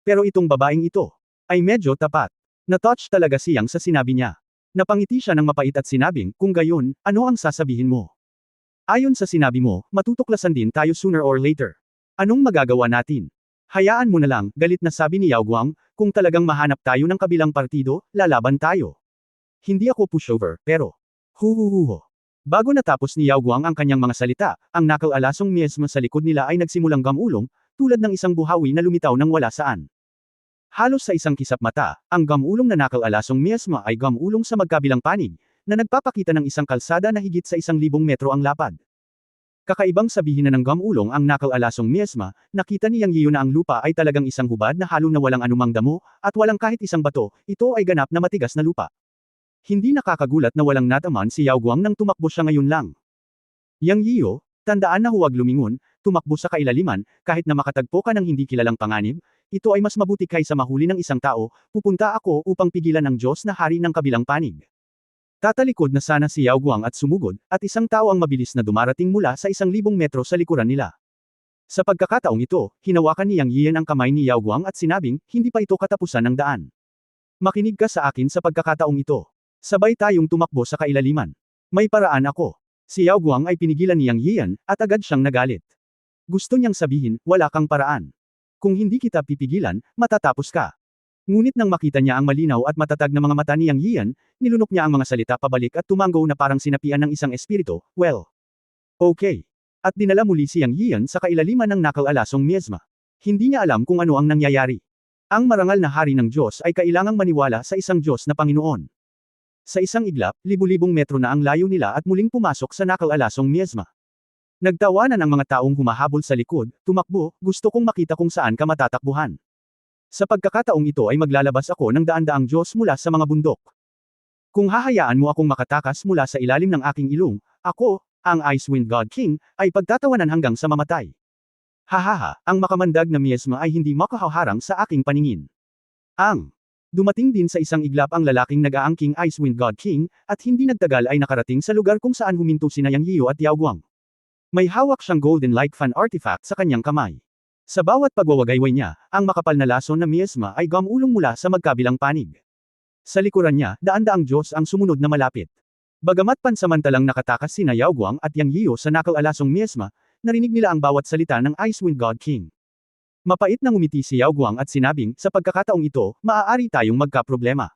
Pero itong babaeng ito, ay medyo tapat. Na-touch talaga siyang sa sinabi niya. Napangiti siya ng mapait at sinabing, kung gayon, ano ang sasabihin mo? Ayon sa sinabi mo, matutuklasan din tayo sooner or later. Anong magagawa natin? Hayaan mo na lang, galit na sabi ni Yao Guang, kung talagang mahanap tayo ng kabilang partido, lalaban tayo. Hindi ako pushover, pero, huhuhuho. Bago natapos ni Yao Guang ang kanyang mga salita, ang nakal-alasong miasma sa likod nila ay nagsimulang gamulong, tulad ng isang buhawi na lumitaw ng wala saan. Halos sa isang kisap mata, ang gamulong na nakal-alasong miasma ay gamulong sa magkabilang panig, na nagpapakita ng isang kalsada na higit sa 1,000 metro ang lapad. Kakaibang sabihin na ng gamulong ang nakal-alasong miasma, nakita ni Yang Yiyu na ang lupa ay talagang isang hubad na halo na walang anumang damo, at walang kahit isang bato, ito ay ganap na matigas na lupa. Hindi nakakagulat na walang nataman si Yao Guang nang tumakbo siya ngayon lang. Yang Yiyu, tandaan na huwag lumingon, tumakbo sa kailaliman, kahit na makatagpo ka ng hindi kilalang panganib, ito ay mas mabuti kaysa mahuli ng isang tao, pupunta ako upang pigilan ang Diyos na hari ng kabilang panig. Tatalikod na sana si Yao Guang at sumugod, at isang tao ang mabilis na dumarating mula sa 1,000 metro sa likuran nila. Sa pagkakataong ito, hinawakan ni Yang Yiyan ang kamay ni Yao Guang at sinabing, hindi pa ito katapusan ng daan. Makinig ka sa akin sa pagkakataong ito. Sabay tayong tumakbo sa kailaliman. May paraan ako. Si Yao Guang ay pinigilan ni Yang Yiyan, at agad siyang nagalit. Gusto niyang sabihin, wala kang paraan. Kung hindi kita pipigilan, matatapos ka. Ngunit nang makita niya ang malinaw at matatag na mga mata ni Yang Yiyan, nilunok niya ang mga salita pabalik at tumanggo na parang sinapian ng isang espiritu, well. Okay. At dinala muli si Yang Yiyan sa kailaliman ng nakal-alasong miasma. Hindi niya alam kung ano ang nangyayari. Ang marangal na hari ng Diyos ay kailangang maniwala sa isang Diyos na Panginoon. Sa isang iglap, libu-libong metro na ang layo nila at muling pumasok sa nakal-alasong miasma. Nagtawanan ang mga taong humahabol sa likod, tumakbo, gusto kong makita kung saan ka matatakbuhan. Sa pagkakataong ito ay maglalabas ako ng daan-daang Diyos mula sa mga bundok. Kung hahayaan mo akong makatakas mula sa ilalim ng aking ilong, ako, ang Icewind God King, ay pagtatawanan hanggang sa mamatay. Hahaha, ang makamandag na miasma ay hindi makahaharang sa aking paningin. Dumating din sa isang iglap ang lalaking nag-aangking Icewind God King, at hindi nagtagal ay nakarating sa lugar kung saan huminto sina Yang Yiyu at Yao Guang. May hawak siyang golden-like fan artifact sa kanyang kamay. Sa bawat pagwawagayway niya, ang makapal na lason na miasma ay gamulong mula sa magkabilang panig. Sa likuran niya, daan-daang Diyos ang sumunod na malapit. Bagamat pansamantalang nakatakas sina Yao Guang at Yang Yiyu sa nakal-alasong miasma, narinig nila ang bawat salita ng Icewind God King. Mapait na ngumiti si Yao Guang at sinabing, sa pagkakataong ito, maaari tayong magkaproblema.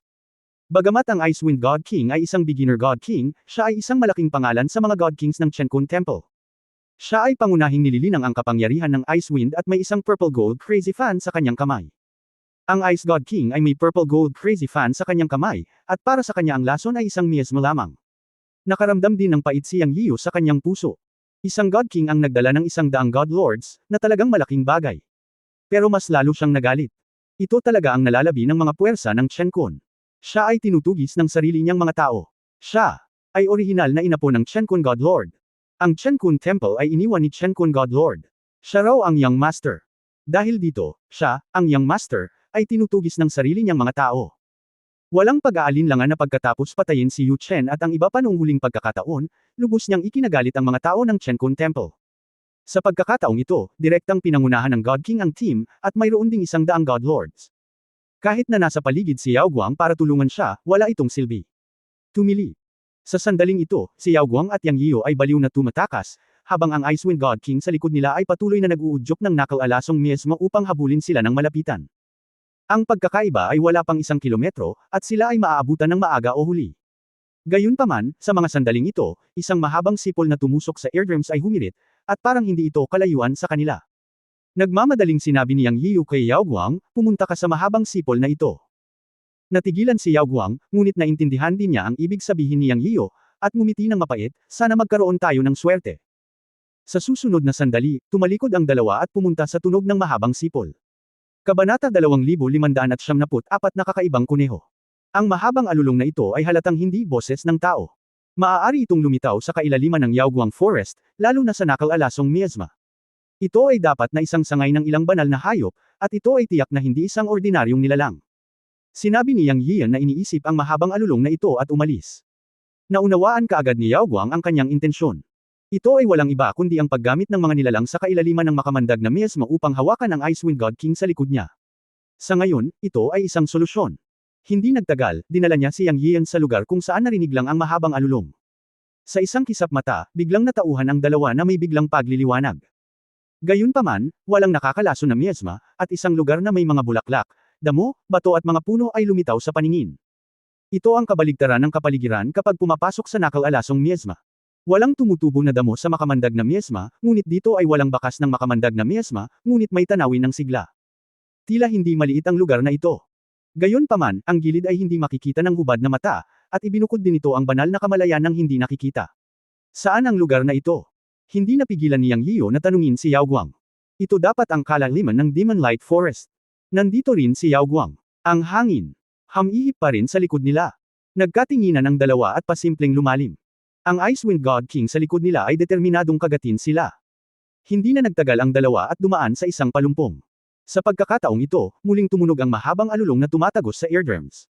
Bagamat ang Icewind God King ay isang beginner God King, siya ay isang malaking pangalan sa mga God Kings ng Chen Kun Temple. Siya ay pangunahing nililinang ang kapangyarihan ng Icewind at may isang purple gold crazy fan sa kanyang kamay. Ang Ice God King ay may purple gold crazy fan sa kanyang kamay, at para sa kanya ang lason ay isang miasma lamang. Nakaramdam din ng pait si Yang Yiyu sa kanyang puso. Isang God King ang nagdala ng 100 God Lords, na talagang malaking bagay. Pero mas lalo siyang nagalit. Ito talaga ang nalalabi ng mga puwersa ng Chen Kun. Siya ay tinutugis ng sarili niyang mga tao. Siya ay orihinal na inapo ng Chen Kun God Lord. Ang Chen Kun Temple ay iniwan ni Chen Kun God Lord. Siya raw ang Young Master. Dahil dito, siya, ang Young Master, ay tinutugis ng sarili niyang mga tao. Walang pag-aalinlangan na pagkatapos patayin si Yu Chen at ang iba pa noong huling pagkakataon, lubos niyang ikinagalit ang mga tao ng Chen Kun Temple. Sa pagkakataong ito, direktang pinangunahan ng God King ang team, at mayroon ding 100 God Lords. Kahit na nasa paligid si Yao Guang para tulungan siya, wala itong silbi. Tumili. Sa sandaling ito, si Yao Guang at Yang Yiyo ay baliw na tumatakas, habang ang Icewind God King sa likod nila ay patuloy na nag-uudyok ng knuckle-alasong mismo upang habulin sila ng malapitan. Ang pagkakaiba ay wala pang 1 kilometro, at sila ay maaabutan ng maaga o huli. Gayunpaman, sa mga sandaling ito, isang mahabang sipol na tumusok sa eardrums ay humirit, at parang hindi ito kalayuan sa kanila. Nagmamadaling sinabi ni Yang Yiyo kay Yao Guang, pumunta ka sa mahabang sipol na ito. Natigilan si Yao Guang, ngunit naintindihan din niya ang ibig sabihin ni Yang Yiyo, at ngumiti ng mapait, sana magkaroon tayo ng swerte. Sa susunod na sandali, tumalikod ang dalawa at pumunta sa tunog ng mahabang sipol. Kabanata 2574 na kakaibang kuneho. Ang mahabang alulong na ito ay halatang hindi boses ng tao. Maaari itong lumitaw sa kailaliman ng Yaoguang Forest, lalo na sa knuckle-alasong miasma. Ito ay dapat na isang sangay ng ilang banal na hayop, at ito ay tiyak na hindi isang ordinaryong nilalang. Sinabi ni Yang Yiyan na iniisip ang mahabang alulong na ito at umalis. Naunawaan kaagad ni Yaoguang ang kanyang intensyon. Ito ay walang iba kundi ang paggamit ng mga nilalang sa kailaliman ng makamandag na miasma upang hawakan ang Icewind God King sa likod niya. Sa ngayon, ito ay isang solusyon. Hindi nagtagal, dinala niya si Yang Yiyan sa lugar kung saan narinig lang ang mahabang alulong. Sa isang kisap mata, biglang natauhan ang dalawa na may biglang pagliliwanag. Gayunpaman, walang nakakalaso na miasma, at isang lugar na may mga bulaklak, damo, bato at mga puno ay lumitaw sa paningin. Ito ang kabaligtaran ng kapaligiran kapag pumapasok sa knuckle-alasong miasma. Walang tumutubo na damo sa makamandag na miasma, ngunit dito ay walang bakas ng makamandag na miasma, ngunit may tanawin ng sigla. Tila hindi maliit ang lugar na ito. Gayunpaman, ang gilid ay hindi makikita ng hubad na mata, at ibinukod din ito ang banal na kamalayan ng hindi nakikita. Saan ang lugar na ito? Hindi napigilan ni Yang Yiyo na tanungin si Yaoguang. Ito dapat ang kalaliman ng Demon Light Forest. Nandito rin si Yaoguang. Ang hangin. Hamihip pa rin sa likod nila. Nagkatinginan ang dalawa at pasimpleng lumalim. Ang Icewind God King sa likod nila ay determinadong kagatin sila. Hindi na nagtagal ang dalawa at dumaan sa isang palumpong. Sa pagkakataong ito, muling tumunog ang mahabang alulong na tumatagos sa eardrums.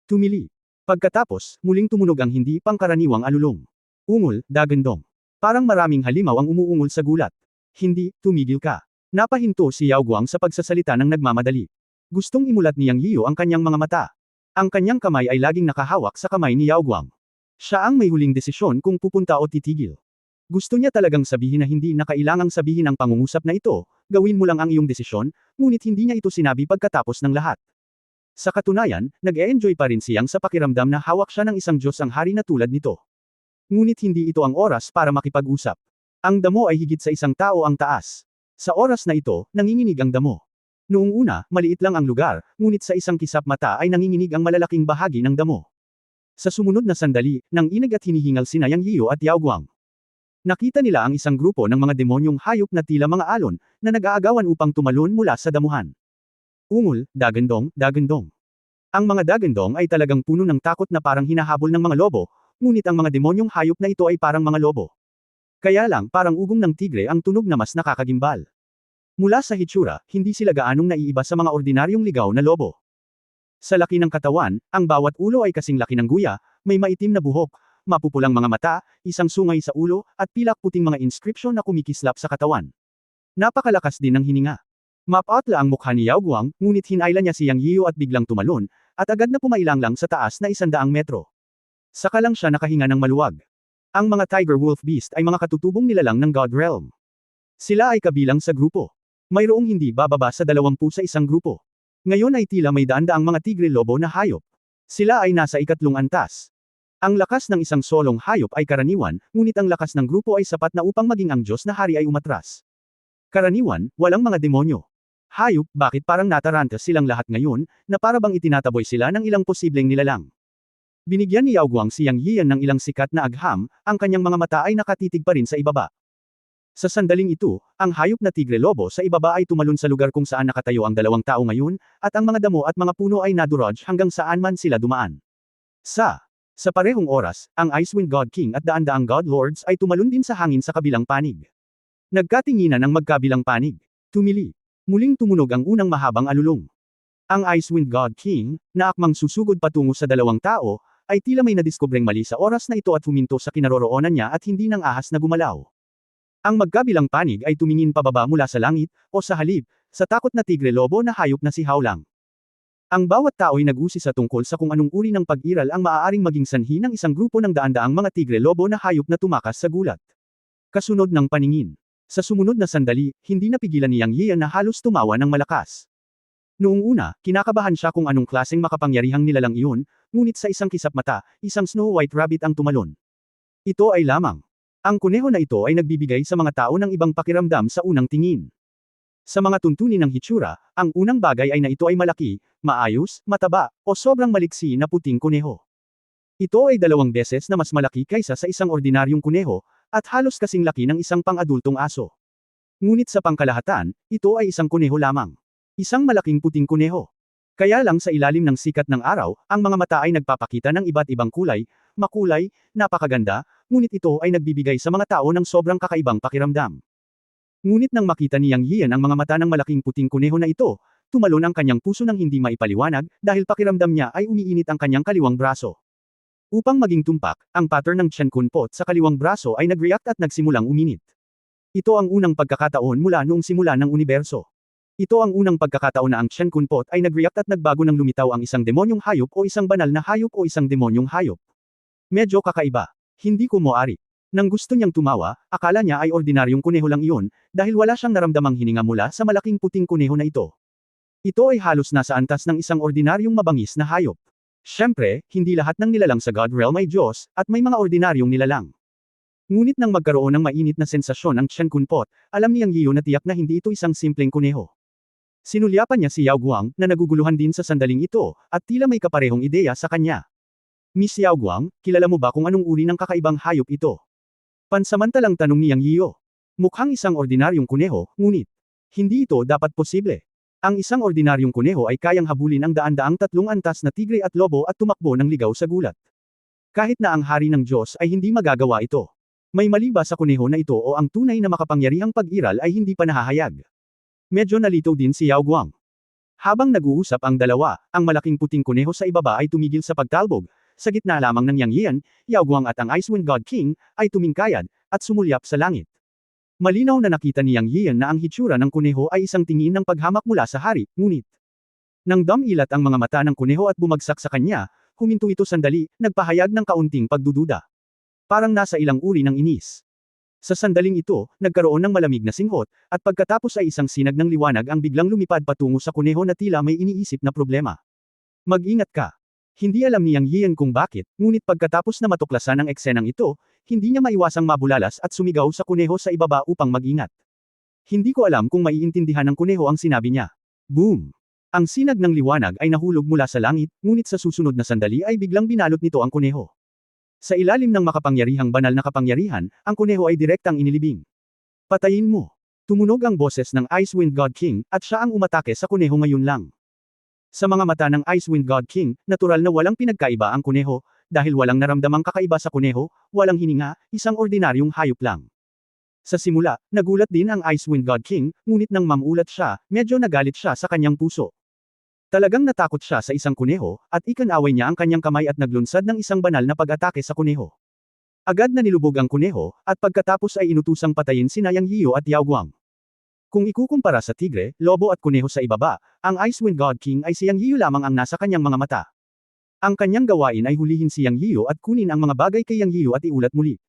Tumili. Pagkatapos, muling tumunog ang hindi pangkaraniwang alulong. Ungol, dagandong. Parang maraming halimaw ang umuungol sa gulat. Hindi, tumigil ka. Napahinto si Yaoguang sa pagsasalita ng nagmamadali. Gustong imulat ni Yang Yiyo ang kanyang mga mata. Ang kanyang kamay ay laging nakahawak sa kamay ni Yaoguang. Siya ang may huling desisyon kung pupunta o titigil. Gusto niya talagang sabihin na hindi na kailangang sabihin ang pangungusap na ito, gawin mo lang ang iyong desisyon, ngunit hindi niya ito sinabi pagkatapos ng lahat. Sa katunayan, nag-e-enjoy pa rin siyang sa pakiramdam na hawak siya ng isang Diyos ang hari na tulad nito. Ngunit hindi ito ang oras para makipag-usap. Ang damo ay higit sa isang tao ang taas. Sa oras na ito, nanginginig ang damo. Noong una, maliit lang ang lugar, ngunit sa isang kisap mata ay nanginginig ang malalaking bahagi ng damo. Sa sumunod na sandali, nang inag at hinihingal sina Yang Yiyo at Yaoguang. Nakita nila ang isang grupo ng mga demonyong hayop na tila mga alon, na nag-aagawan upang tumalon mula sa damuhan. Ungol, dagandong, dagandong. Ang mga dagandong ay talagang puno ng takot na parang hinahabol ng mga lobo, ngunit ang mga demonyong hayop na ito ay parang mga lobo. Kaya lang parang ugong ng tigre ang tunog na mas nakakagimbal. Mula sa hitsura, hindi sila gaanong naiiba sa mga ordinaryong ligaw na lobo. Sa laki ng katawan, ang bawat ulo ay kasing laki ng guya, may maitim na buhok, mapupulang mga mata, isang sungay sa ulo, at pilak puting mga inskripsyon na kumikislap sa katawan. Napakalakas din ng hininga. Mapatla ang mukha ni Yaoguang, ngunit hinayla niya si Yang Yiyo at biglang tumalon, at agad na pumailang lang sa taas na 100 metro. Saka lang siya nakahinga ng maluwag. Ang mga Tiger Wolf Beast ay mga katutubong nilalang ng God Realm. Sila ay kabilang sa grupo. Mayroong hindi bababa sa 20 sa isang grupo. Ngayon ay tila may daan-daang mga tigre-lobo na hayop. Sila ay nasa 3 antas. Ang lakas ng isang solong hayop ay karaniwan, ngunit ang lakas ng grupo ay sapat na upang maging ang Diyos na hari ay umatras. Karaniwan, walang mga demonyo. Hayop, bakit parang natarantas silang lahat ngayon, na para bang itinataboy sila ng ilang posibleng nilalang. Binigyan ni Yaoguang si Yang Yiyan ng ilang sikat na agham, ang kanyang mga mata ay nakatitig pa rin sa ibaba. Sa sandaling ito, ang hayop na tigre-lobo sa ibaba ay tumalon sa lugar kung saan nakatayo ang 2 tao ngayon, at ang mga damo at mga puno ay nadurog hanggang saan man sila dumaan. Sa parehong oras, ang Icewind God King at daan-daang God Lords ay tumalon din sa hangin sa kabilang panig. Nagkatinginan ang magkabilang panig. Tumili. Muling tumunog ang unang mahabang alulong. Ang Icewind God King, na akmang susugod patungo sa 2 tao, ay tila may nadiskubreng mali sa oras na ito at huminto sa kinaroroonan niya at hindi nang ahas na gumalaw. Ang magkabilang panig ay tumingin pababa mula sa langit, o sa halip, sa takot na tigre-lobo na hayop na si Howlang. Ang bawat tao'y nag-usisa tungkol sa kung anong uri ng pag-iral ang maaaring maging sanhi ng isang grupo ng daan-daang mga tigre-lobo na hayop na tumakas sa gulat. Kasunod ng paningin. Sa sumunod na sandali, hindi napigilan ni Yang Yian na halos tumawa ng malakas. Noong una, kinakabahan siya kung anong klaseng makapangyarihang nilalang iyon, ngunit sa isang kisap mata, isang Snow White Rabbit ang tumalon. Ito ay lamang. Ang kuneho na ito ay nagbibigay sa mga tao ng ibang pakiramdam sa unang tingin. Sa mga tuntunin ng hitsura, ang unang bagay ay na ito ay malaki, maayos, mataba, o sobrang maliksi na puting kuneho. Ito ay 2 beses na mas malaki kaysa sa isang ordinaryong kuneho, at halos kasing laki ng isang pang-adultong aso. Ngunit sa pangkalahatan, ito ay isang kuneho lamang. Isang malaking puting kuneho. Kaya lang sa ilalim ng sikat ng araw, ang mga mata ay nagpapakita ng iba't ibang kulay, makulay, napakaganda, ngunit ito ay nagbibigay sa mga tao ng sobrang kakaibang pakiramdam. Ngunit nang makita ni Yang Yian ang mga mata ng malaking puting kuneho na ito, tumalon ang kanyang puso ng hindi maipaliwanag, dahil pakiramdam niya ay umiinit ang kanyang kaliwang braso. Upang maging tumpak, ang pattern ng Chen Kun Pot sa kaliwang braso ay nag-react at nagsimulang uminit. Ito ang unang pagkakataon mula noong simula ng universo. Ito ang unang pagkakataon na ang Chen Kun Pot ay nag-react at nagbago ng lumitaw ang isang demonyong hayop o isang banal na hayop o isang demonyong hayop. Medyo kakaiba. Hindi ko moari. Nang gusto niyang tumawa, akala niya ay ordinaryong kuneho lang iyon, dahil wala siyang naramdamang hininga mula sa malaking puting kuneho na ito. Ito ay halos nasa antas ng isang ordinaryong mabangis na hayop. Siyempre, hindi lahat ng nilalang sa God Realm ay Diyos, at may mga ordinaryong nilalang. Ngunit nang magkaroon ng mainit na sensasyon ang Chen Kun Pot, alam ni Yang Yiu na tiyak na hindi ito isang simpleng kuneho. Sinulyapan niya si Yao Guang, na naguguluhan din sa sandaling ito, at tila may kaparehong ideya sa kanya. Miss Yao Guang, kilala mo ba kung anong uri ng kakaibang hayop ito? Pansamantalang tanong ni Yang Yiu. Mukhang isang ordinaryong kuneho, ngunit hindi ito dapat posible. Ang isang ordinaryong kuneho ay kayang habulin ang daan-daang 3 antas na tigre at lobo at tumakbo ng ligaw sa gulat. Kahit na ang hari ng Diyos ay hindi magagawa ito. May mali ba sa kuneho na ito o ang tunay na makapangyarihang pag-iral ay hindi pa nahahayag? Medyo nalito din si Yao Guang. Habang nag-uusap ang dalawa, ang malaking puting kuneho sa ibaba ay tumigil sa pagtalbog. Sa gitna lamang ng Yang Yian, Yao Guang at ang Icewind God King, ay tumingkayad, at sumulyap sa langit. Malinaw na nakita ni Yang Yian na ang hitsura ng kuneho ay isang tingin ng paghamak mula sa hari, ngunit nang dumilat ang mga mata ng kuneho at bumagsak sa kanya, huminto ito sandali, nagpahayag ng kaunting pagdududa. Parang nasa ilang uri ng inis. Sa sandaling ito, nagkaroon ng malamig na singhot, at pagkatapos ay isang sinag ng liwanag ang biglang lumipad patungo sa kuneho na tila may iniisip na problema. Mag-ingat ka. Hindi alam ni Yang Yian kung bakit, ngunit pagkatapos na matuklasan ang eksenang ito, hindi niya maiwasang mabulalas at sumigaw sa kuneho sa ibaba upang mag-ingat. Hindi ko alam kung maiintindihan ng kuneho ang sinabi niya. Boom! Ang sinag ng liwanag ay nahulog mula sa langit, ngunit sa susunod na sandali ay biglang binalot nito ang kuneho. Sa ilalim ng makapangyarihang banal na kapangyarihan, ang kuneho ay direktang inilibing. Patayin mo! Tumunog ang boses ng Icewind God King, at siya ang umatake sa kuneho ngayon lang. Sa mga mata ng Icewind God King, natural na walang pinagkaiba ang kuneho, dahil walang naramdamang kakaiba sa kuneho, walang hininga, isang ordinaryong hayop lang. Sa simula, nagulat din ang Icewind God King, ngunit nang mamulat siya, medyo nagalit siya sa kanyang puso. Talagang natakot siya sa isang kuneho, at ikinaway niya ang kanyang kamay at naglunsad ng isang banal na pag-atake sa kuneho. Agad na nilubog ang kuneho, at pagkatapos ay inutusang patayin sina Yang Yiu at Yao Guang. Kung ikukumpara sa tigre, lobo at kuneho sa ibaba, ang Icewind God King ay si Yang Yiu lamang ang nasa kanyang mga mata. Ang kanyang gawain ay hulihin si Yang Yiu at kunin ang mga bagay kay Yang Yiu at iulat muli.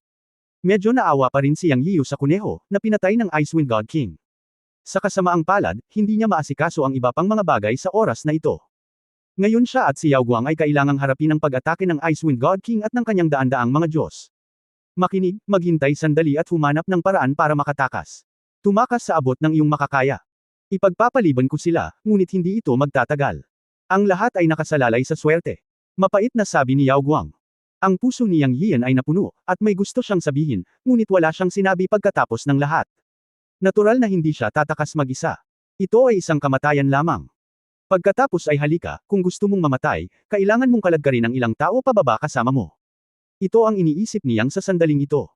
Medyo naawa pa rin si Yang Yiu sa kuneho, na pinatay ng Icewind God King. Sa kasamaang palad, hindi niya maasikaso ang iba pang mga bagay sa oras na ito. Ngayon siya at si Yao Guang ay kailangang harapin ang pag-atake ng Icewind God King at ng kanyang daan-daang mga Diyos. Makinig, maghintay sandali at humanap ng paraan para makatakas. Tumakas sa abot ng iyong makakaya. Ipagpapaliban ko sila, ngunit hindi ito magtatagal. Ang lahat ay nakasalalay sa swerte. Mapait na sabi ni Yao Guang. Ang puso ni Yang Yian ay napuno, at may gusto siyang sabihin, ngunit wala siyang sinabi pagkatapos ng lahat. Natural na hindi siya tatakas mag-isa. Ito ay isang kamatayan lamang. Pagkatapos ay halika, kung gusto mong mamatay, kailangan mong kalagkarin ang ilang tao pababa kasama mo. Ito ang iniisip ni Yang sa sandaling ito.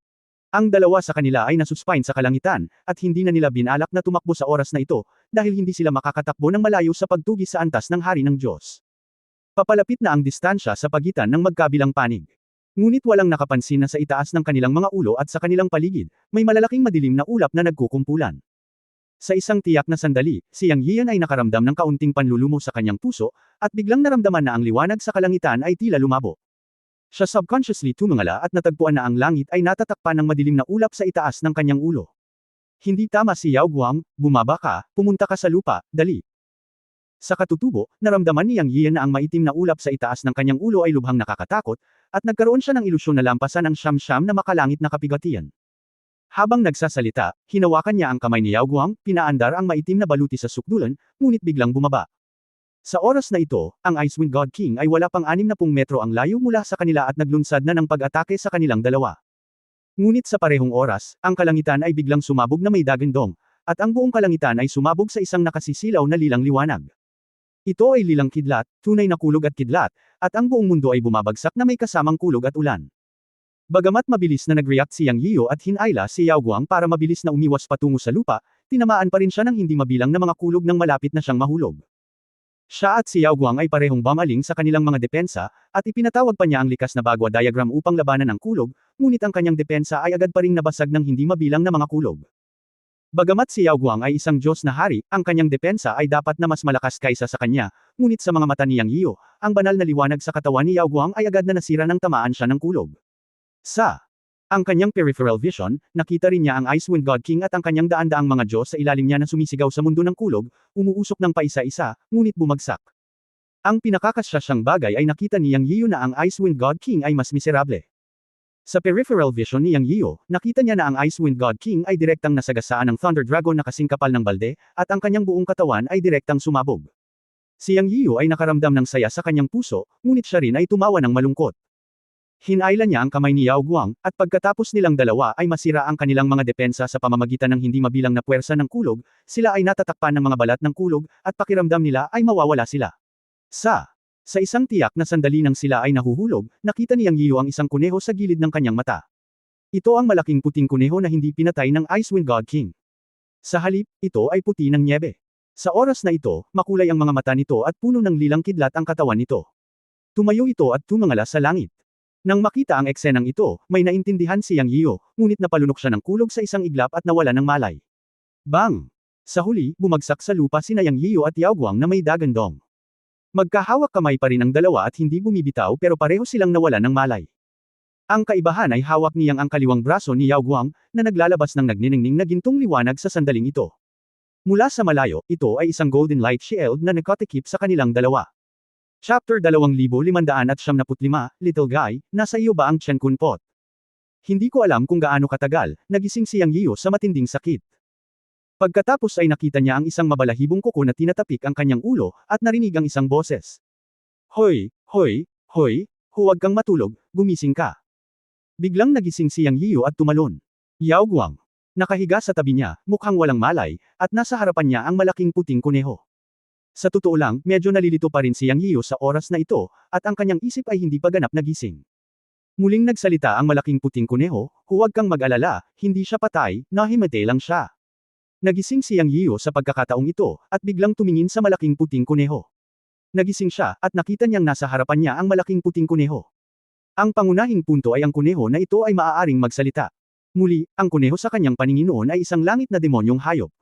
Ang dalawa sa kanila ay nasuspine sa kalangitan, at hindi na nila binalak na tumakbo sa oras na ito, dahil hindi sila makakatakbo ng malayo sa pagtugis sa antas ng hari ng Diyos. Papalapit na ang distansya sa pagitan ng magkabilang panig. Ngunit walang nakapansin na sa itaas ng kanilang mga ulo at sa kanilang paligid, may malalaking madilim na ulap na nagkukumpulan. Sa isang tiyak na sandali, si Yang Yian ay nakaramdam ng kaunting panlulumo sa kanyang puso, at biglang naramdaman na ang liwanag sa kalangitan ay tila lumabo. Siya subconsciously tumingala at natagpuan na ang langit ay natatakpan ng madilim na ulap sa itaas ng kanyang ulo. Hindi tama si Yao Guang, bumaba ka, pumunta ka sa lupa, dali. Sa katutubo, naramdaman ni Yang Yian na ang maitim na ulap sa itaas ng kanyang ulo ay lubhang nakakatakot, at nagkaroon siya ng ilusyon na lampasan ang siyam-siyam na makalangit na kapigatian. Habang nagsasalita, hinawakan niya ang kamay ni Yao Guang, pinaandar ang maitim na baluti sa sukdulan, ngunit biglang bumaba. Sa oras na ito, ang Icewind God King ay wala pang 60 metro ang layo mula sa kanila at naglunsad na ng pag-atake sa kanilang dalawa. Ngunit sa parehong oras, ang kalangitan ay biglang sumabog na may dagandong, at ang buong kalangitan ay sumabog sa isang nakasisilaw na lilang liwanag. Ito ay lilang kidlat, tunay na kulog at kidlat, at ang buong mundo ay bumabagsak na may kasamang kulog at ulan. Bagamat mabilis na nag-react si Yang Yiu at hinayla si Yao Guang para mabilis na umiwas patungo sa lupa, tinamaan pa rin siya ng hindi mabilang na mga kulog nang malapit na siyang mahulog. Siya at si Yao Guang ay parehong bumaling sa kanilang mga depensa, at ipinatawag pa niya ang likas na bagwa diagram upang labanan ang kulog, ngunit ang kanyang depensa ay agad pa ring nabasag ng hindi mabilang na mga kulog. Bagamat si Yao Guang ay isang Diyos na hari, ang kanyang depensa ay dapat na mas malakas kaysa sa kanya, ngunit sa mga mata ni Yang Yiu, ang banal na liwanag sa katawan ni Yao Guang ay agad na nasira nang tamaan siya ng kulog. Ang kanyang peripheral vision, nakita rin niya ang Icewind God King at ang kanyang daan-daang mga Diyos sa ilalim niya na sumisigaw sa mundo ng kulog, umuusok ng paisa-isa, ngunit bumagsak. Ang pinakakasasyang bagay ay nakita ni Yang Yiu na ang Icewind God King ay mas miserable. Sa peripheral vision ni Yang Yiu, nakita niya na ang Icewind God King ay direktang nasagasaan ng Thunder Dragon na kasing kapal ng balde, at ang kanyang buong katawan ay direktang sumabog. Si Yang Yiu ay nakaramdam ng saya sa kanyang puso, ngunit siya rin ay tumawa ng malungkot. Hinayla niya ang kamay ni Yao Guang, at pagkatapos nilang dalawa ay masira ang kanilang mga depensa sa pamamagitan ng hindi mabilang na puwersa ng kulog, sila ay natatakpan ng mga balat ng kulog, at pakiramdam nila ay mawawala sila. Sa isang tiyak na sandali nang sila ay nahuhulog, nakita ni Yang Yiu ang isang kuneho sa gilid ng kanyang mata. Ito ang malaking puting kuneho na hindi pinatay ng Icewind God King. Sa halip, ito ay puti ng nyebe. Sa oras na ito, makulay ang mga mata nito at puno ng lilang kidlat ang katawan nito. Tumayo ito at tumingala sa langit. Nang makita ang eksenang ito, may naintindihan si Yang Yiu, ngunit napalunok siya ng kulog sa isang iglap at nawala ng malay. Bang! Sa huli, bumagsak sa lupa sina Yang Yiu at Yao Guang na may dagandong. Magkahawak kamay pa rin ang dalawa at hindi bumibitaw pero pareho silang nawalan ng malay. Ang kaibahan ay hawak niyang ang kaliwang braso ni Yao Guang, na naglalabas ng nagniningning na gintong liwanag sa sandaling ito. Mula sa malayo, ito ay isang golden light shield na nakatikip sa kanilang dalawa. Chapter 2575, Little Guy, nasa iyo ba ang Chen Kun Pot? Hindi ko alam kung gaano katagal, nagising si Yang Yiu sa matinding sakit. Pagkatapos ay nakita niya ang isang mabalahibong kuko na tinatapik ang kanyang ulo, at narinig ang isang boses. Hoy, hoy, hoy, huwag kang matulog, gumising ka. Biglang nagising si Yang Yiu at tumalon. Yao Guang. Nakahiga sa tabi niya, mukhang walang malay, at nasa harapan niya ang malaking puting kuneho. Sa totoo lang, medyo nalilito pa rin si Yang Yiu sa oras na ito, at ang kanyang isip ay hindi pa ganap nagising. Muling nagsalita ang malaking puting kuneho, huwag kang mag-alala, hindi siya patay, nahimatay lang siya. Nagising si Yang Yiu sa pagkakataong ito, at biglang tumingin sa malaking puting kuneho. Nagising siya, at nakita niyang nasa harapan niya ang malaking puting kuneho. Ang pangunahing punto ay ang kuneho na ito ay maaaring magsalita. Muli, ang kuneho sa kanyang paningin noon ay isang langit na demonyong hayop.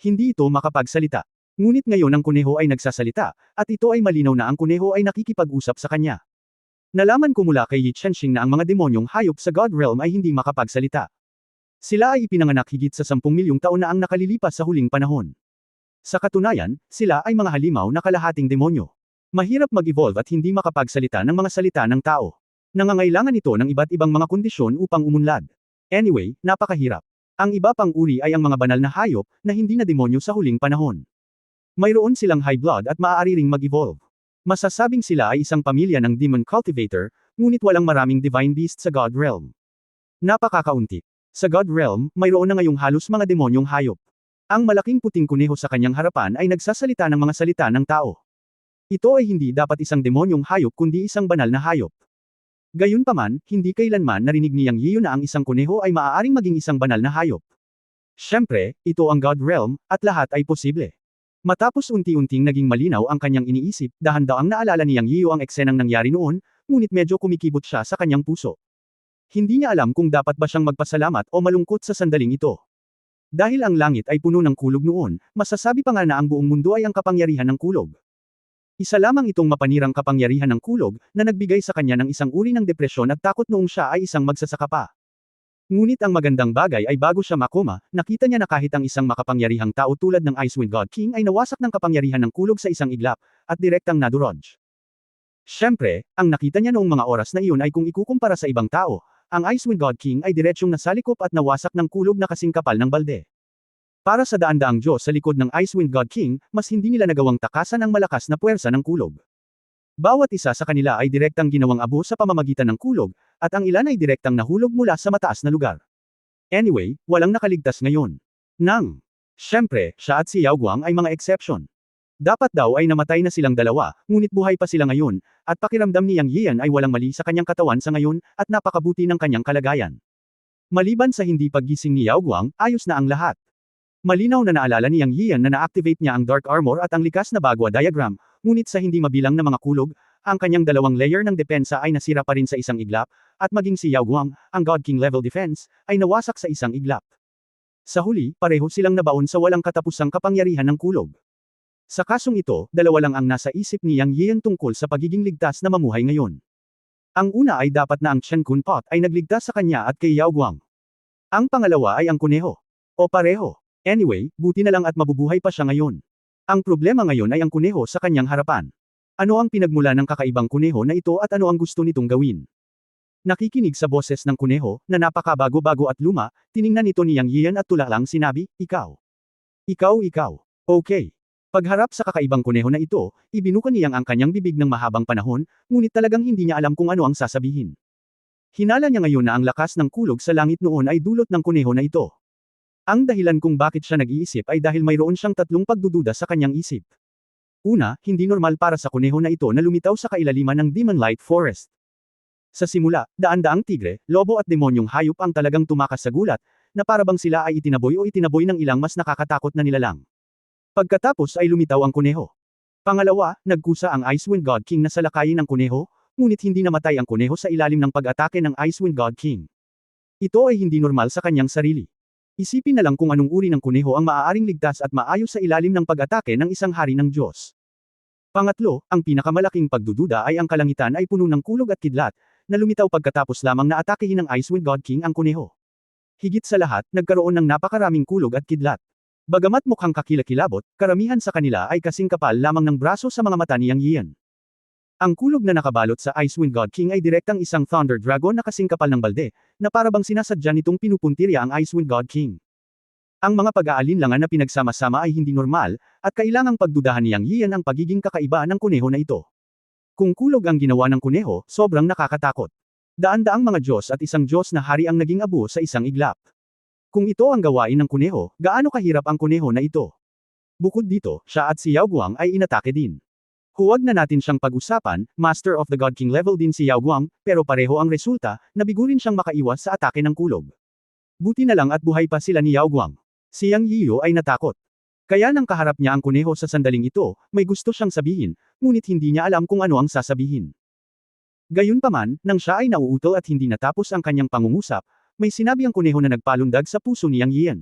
Hindi ito makapagsalita. Ngunit ngayon ang kuneho ay nagsasalita, at ito ay malinaw na ang kuneho ay nakikipag-usap sa kanya. Nalaman ko mula kay Yi Chenxing na ang mga demonyong hayop sa God Realm ay hindi makapagsalita. Sila ay ipinanganak higit sa 10 milyong taon na ang nakalilipas sa huling panahon. Sa katunayan, sila ay mga halimaw na kalahating demonyo. Mahirap mag-evolve at hindi makapagsalita ng mga salita ng tao. Nangangailangan ito ng iba't ibang mga kondisyon upang umunlad. Anyway, napakahirap. Ang iba pang uri ay ang mga banal na hayop, na hindi na demonyo sa huling panahon. Mayroon silang high blood at maaari ring mag-evolve. Masasabing sila ay isang pamilya ng demon cultivator, ngunit walang maraming divine beast sa God Realm. Napakakaunti. Sa God Realm, mayroon na ngayong halos mga demonyong hayop. Ang malaking puting kuneho sa kanyang harapan ay nagsasalita ng mga salita ng tao. Ito ay hindi dapat isang demonyong hayop kundi isang banal na hayop. Gayunpaman, hindi kailanman narinig ni Yang Yiu na ang isang kuneho ay maaaring maging isang banal na hayop. Siyempre, ito ang God Realm, at lahat ay posible. Matapos unti-unting naging malinaw ang kanyang iniisip, dahan-daang naalala ni Yang Yiu ang eksenang nangyari noon, ngunit medyo kumikibot siya sa kanyang puso. Hindi niya alam kung dapat ba siyang magpasalamat o malungkot sa sandaling ito. Dahil ang langit ay puno ng kulog noon, masasabi pa nga na ang buong mundo ay ang kapangyarihan ng kulog. Isa lamang itong mapanirang kapangyarihan ng kulog, na nagbigay sa kanya ng isang uri ng depresyon at takot noong siya ay isang magsasaka pa. Ngunit ang magandang bagay ay bago siya makoma, nakita niya na kahit ang isang makapangyarihang tao tulad ng Icewind God King ay nawasak ng kapangyarihan ng kulog sa isang iglap, at direktang nadurog. Siyempre, ang nakita niya noong mga oras na iyon ay kung ikukumpara sa ibang tao, ang Icewind God King ay diretsyong nasalikop at nawasak ng kulog na kasing kapal ng balde. Para sa daan-daang Diyos sa likod ng Icewind God King, mas hindi nila nagawang takasan ang malakas na puwersa ng kulog. Bawat isa sa kanila ay direktang ginawang abo sa pamamagitan ng kulog, at ang ilan ay direktang nahulog mula sa mataas na lugar. Anyway, walang nakaligtas ngayon. Siyempre, siya at si Yao Guang ay mga exception. Dapat daw ay namatay na silang dalawa, ngunit buhay pa sila ngayon, at pakiramdam ni Yang Yian ay walang mali sa kanyang katawan sa ngayon, at napakabuti ng kanyang kalagayan. Maliban sa hindi paggising ni Yao Guang, ayos na ang lahat. Malinaw na naalala ni Yang Yian na na-activate niya ang Dark Armor at ang likas na bagwa diagram, ngunit sa hindi mabilang na mga kulog, ang kanyang dalawang layer ng depensa ay nasira pa rin sa isang iglap, at maging si Yao Guang, ang God King level defense, ay nawasak sa isang iglap. Sa huli, pareho silang nabaon sa walang katapusang kapangyarihan ng kulog. Sa kasong ito, dalawa lang ang nasa isip ni Yang Yian tungkol sa pagiging ligtas na mamuhay ngayon. Ang una ay dapat na ang Chen Kun Pot ay nagligtas sa kanya at kay Yao Guang. Ang pangalawa ay ang kuneho. O pareho. Anyway, buti na lang at mabubuhay pa siya ngayon. Ang problema ngayon ay ang kuneho sa kanyang harapan. Ano ang pinagmula ng kakaibang kuneho na ito at ano ang gusto nitong gawin? Nakikinig sa boses ng kuneho, na napakabago-bago at luma, tiningnan ito ni Yang Yian at tulalang sinabi, ikaw. Ikaw. Okay. Pagharap sa kakaibang kuneho na ito, ibinuka niyang ang kanyang bibig ng mahabang panahon, ngunit talagang hindi niya alam kung ano ang sasabihin. Hinala niya ngayon na ang lakas ng kulog sa langit noon ay dulot ng kuneho na ito. Ang dahilan kung bakit siya nag-iisip ay dahil mayroon siyang tatlong pagdududa sa kanyang isip. Una, hindi normal para sa kuneho na ito na lumitaw sa kailaliman ng Demon Light Forest. Sa simula, daan-daang tigre, lobo at demonyong hayop ang talagang tumakas sa gulat, na parabang sila ay itinaboy ng ilang mas nakakatakot na nilalang. Pagkatapos ay lumitaw ang kuneho. Pangalawa, nagkusa ang Icewind God King na salakayin ang kuneho, ngunit hindi namatay ang kuneho sa ilalim ng pag-atake ng Icewind God King. Ito ay hindi normal sa kanyang sarili. Isipin na lang kung anong uri ng kuneho ang maaaring ligtas at maayos sa ilalim ng pag-atake ng isang hari ng Diyos. Pangatlo, ang pinakamalaking pagdududa ay ang kalangitan ay puno ng kulog at kidlat, na lumitaw pagkatapos lamang na atakehin ng Icewind God King ang kuneho. Higit sa lahat, nagkaroon ng napakaraming kulog at kidlat. Bagamat mukhang kakilakilabot, karamihan sa kanila ay kasing kapal lamang ng braso sa mga mata ni Yang Yian. Ang kulog na nakabalot sa Icewind God King ay direktang isang Thunder Dragon na kasing kapal ng balde, na parabang sinasadya nitong pinupuntirya ang Icewind God King. Ang mga pag-aalinlangan na pinagsama-sama ay hindi normal, at kailangang pagdudahan ni Yang Yian ang pagiging kakaiba ng kuneho na ito. Kung kulog ang ginawa ng kuneho, sobrang nakakatakot. Daan-daang mga Diyos at isang Diyos na hari ang naging abo sa isang iglap. Kung ito ang gawain ng kuneho, gaano kahirap ang kuneho na ito? Bukod dito, siya at si Yao Guang ay inatake din. Huwag na natin siyang pag-usapan, Master of the God King level din si Yao Guang, pero pareho ang resulta, nabigo rin siyang makaiwas sa atake ng kulog. Buti na lang at buhay pa sila ni Yao Guang. Si Yang Yiyo ay natakot. Kaya nang kaharap niya ang kuneho sa sandaling ito, may gusto siyang sabihin, ngunit hindi niya alam kung ano ang sasabihin. Gayunpaman, nang siya ay nauutol at hindi natapos ang kanyang pangungusap, may sinabi ang kuneho na nagpalundag sa puso ni Yang Yian.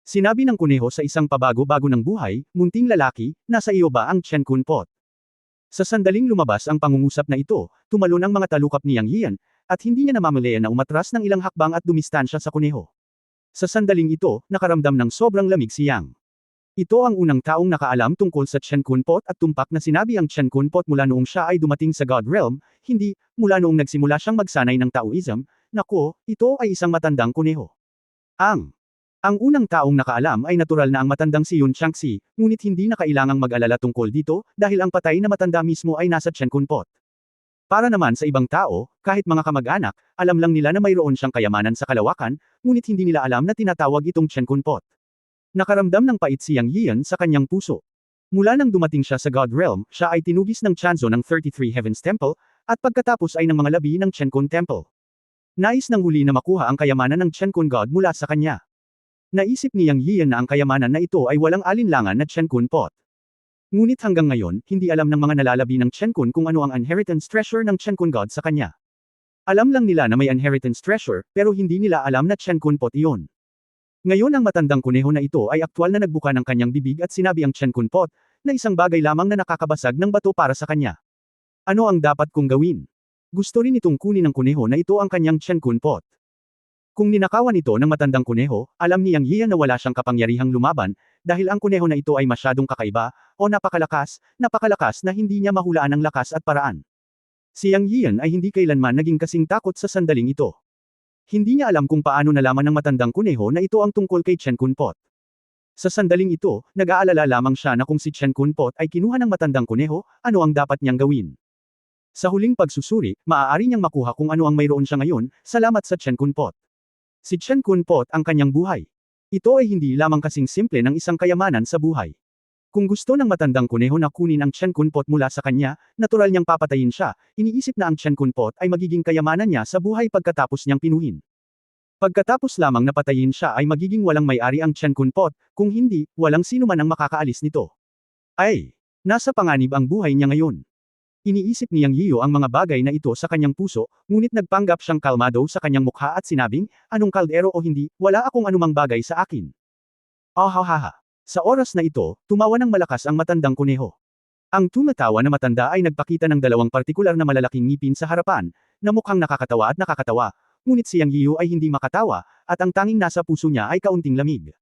Sinabi ng kuneho sa isang pabago-bago ng buhay, munting lalaki, nasa iyo ba ang Chen Kun Pot? Sa sandaling lumabas ang pangungusap na ito, tumalon ang mga talukap ni Yang Yian, at hindi niya namamalayan na umatras ng ilang hakbang at dumistansya sa kuneho. Sa sandaling ito, nakaramdam ng sobrang lamig si Yang. Ito ang unang taong nakaalam tungkol sa Chen Kun Pot at tumpak na sinabi ang Chen Kun Pot mula noong siya ay dumating sa God Realm, hindi, mula noong nagsimula siyang magsanay ng Taoism. Nako, ito ay isang matandang kuneho. Ang unang taong nakaalam ay natural na ang matandang si Yun Changxi, ngunit hindi na kailangang mag-alala tungkol dito, dahil ang patay na matanda mismo ay nasa Chen Kun Pot. Para naman sa ibang tao, kahit mga kamag-anak, alam lang nila na mayroon siyang kayamanan sa kalawakan, ngunit hindi nila alam na tinatawag itong Chen Kun Pot. Nakaramdam ng pait si Yang Yian sa kanyang puso. Mula nang dumating siya sa God Realm, siya ay tinugis ng Chanzo ng 33 Heavens Temple, at pagkatapos ay ng mga labi ng Chen Kun Temple. Nais nang huli na makuha ang kayamanan ng Chen Kun God mula sa kanya. Naisip ni Yang Yian na ang kayamanan na ito ay walang alinlangan na Chen Kun Pot. Ngunit hanggang ngayon, hindi alam ng mga nalalabi ng Chen Kun kung ano ang inheritance treasure ng Chen Kun God sa kanya. Alam lang nila na may inheritance treasure, pero hindi nila alam na Chen Kun Pot iyon. Ngayon ang matandang kuneho na ito ay aktwal na nagbuka ng kanyang bibig at sinabi ang Chen Kunpot, na isang bagay lamang na nakakabasag ng bato para sa kanya. Ano ang dapat kong gawin? Gusto rin itong kunin ng kuneho na ito ang kanyang Chen Kunpot. Kung ninakawan ito ng matandang kuneho, alam ni Yang Yian na wala siyang kapangyarihang lumaban, dahil ang kuneho na ito ay masyadong kakaiba, o napakalakas na hindi niya mahulaan ang lakas at paraan. Si Yang Yian ay hindi kailanman naging kasing takot sa sandaling ito. Hindi niya alam kung paano nalaman ng matandang kuneho na ito ang tungkol kay Chen Kunpot. Sa sandaling ito, nag-aalala lamang siya na kung si Chen Kunpot ay kinuha ng matandang kuneho, ano ang dapat niyang gawin. Sa huling pagsusuri, maaari niyang makuha kung ano ang mayroon siya ngayon, salamat sa Chen Kunpot. Si Chen Kunpot ang kanyang buhay. Ito ay hindi lamang kasing simple ng isang kayamanan sa buhay. Kung gusto ng matandang kuneho na kunin ang Chen Kunpot mula sa kanya, natural niyang papatayin siya, iniisip na ang Chen Kunpot ay magiging kayamanan niya sa buhay pagkatapos niyang pinuhin. Pagkatapos lamang na patayin siya ay magiging walang may-ari ang Chen Kunpot, kung hindi, walang sino man ang makakaalis nito. Ay! Nasa panganib ang buhay niya ngayon. Iniisip ni Yang Yiyo ang mga bagay na ito sa kanyang puso, ngunit nagpanggap siyang kalmado sa kanyang mukha at sinabing, anong kaldero o hindi, wala akong anumang bagay sa akin. Ahahaha. Sa oras na ito, tumawa ng malakas ang matandang kuneho. Ang tumatawa na matanda ay nagpakita ng dalawang partikular na malalaking ngipin sa harapan, na mukhang nakakatawa at nakakatawa, ngunit si Yang Yiyo ay hindi makatawa, at ang tanging nasa puso niya ay kaunting lamig.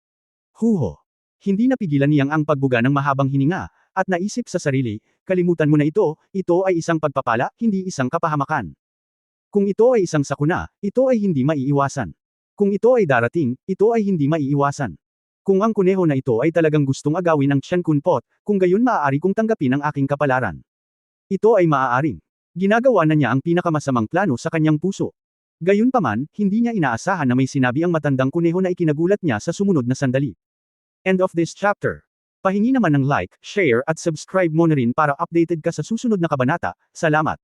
Huho! Hindi napigilan niyang ang pagbuga ng mahabang hininga, at naisip sa sarili, kalimutan mo na ito ay isang pagpapala, hindi isang kapahamakan. Kung ito ay isang sakuna, ito ay hindi maiiwasan. Kung ito ay darating, ito ay hindi maiiwasan. Kung ang kuneho na ito ay talagang gustong agawin ang Chen Kunpot, kung gayon maaari kong tanggapin ang aking kapalaran. Ito ay maaaring. Ginagawa na niya ang pinakamasamang plano sa kanyang puso. Gayunpaman, hindi niya inaasahan na may sinabi ang matandang kuneho na ikinagulat niya sa sumunod na sandali. End of this chapter. Pahingi naman ng like, share at subscribe mo na rin para updated ka sa susunod na kabanata. Salamat.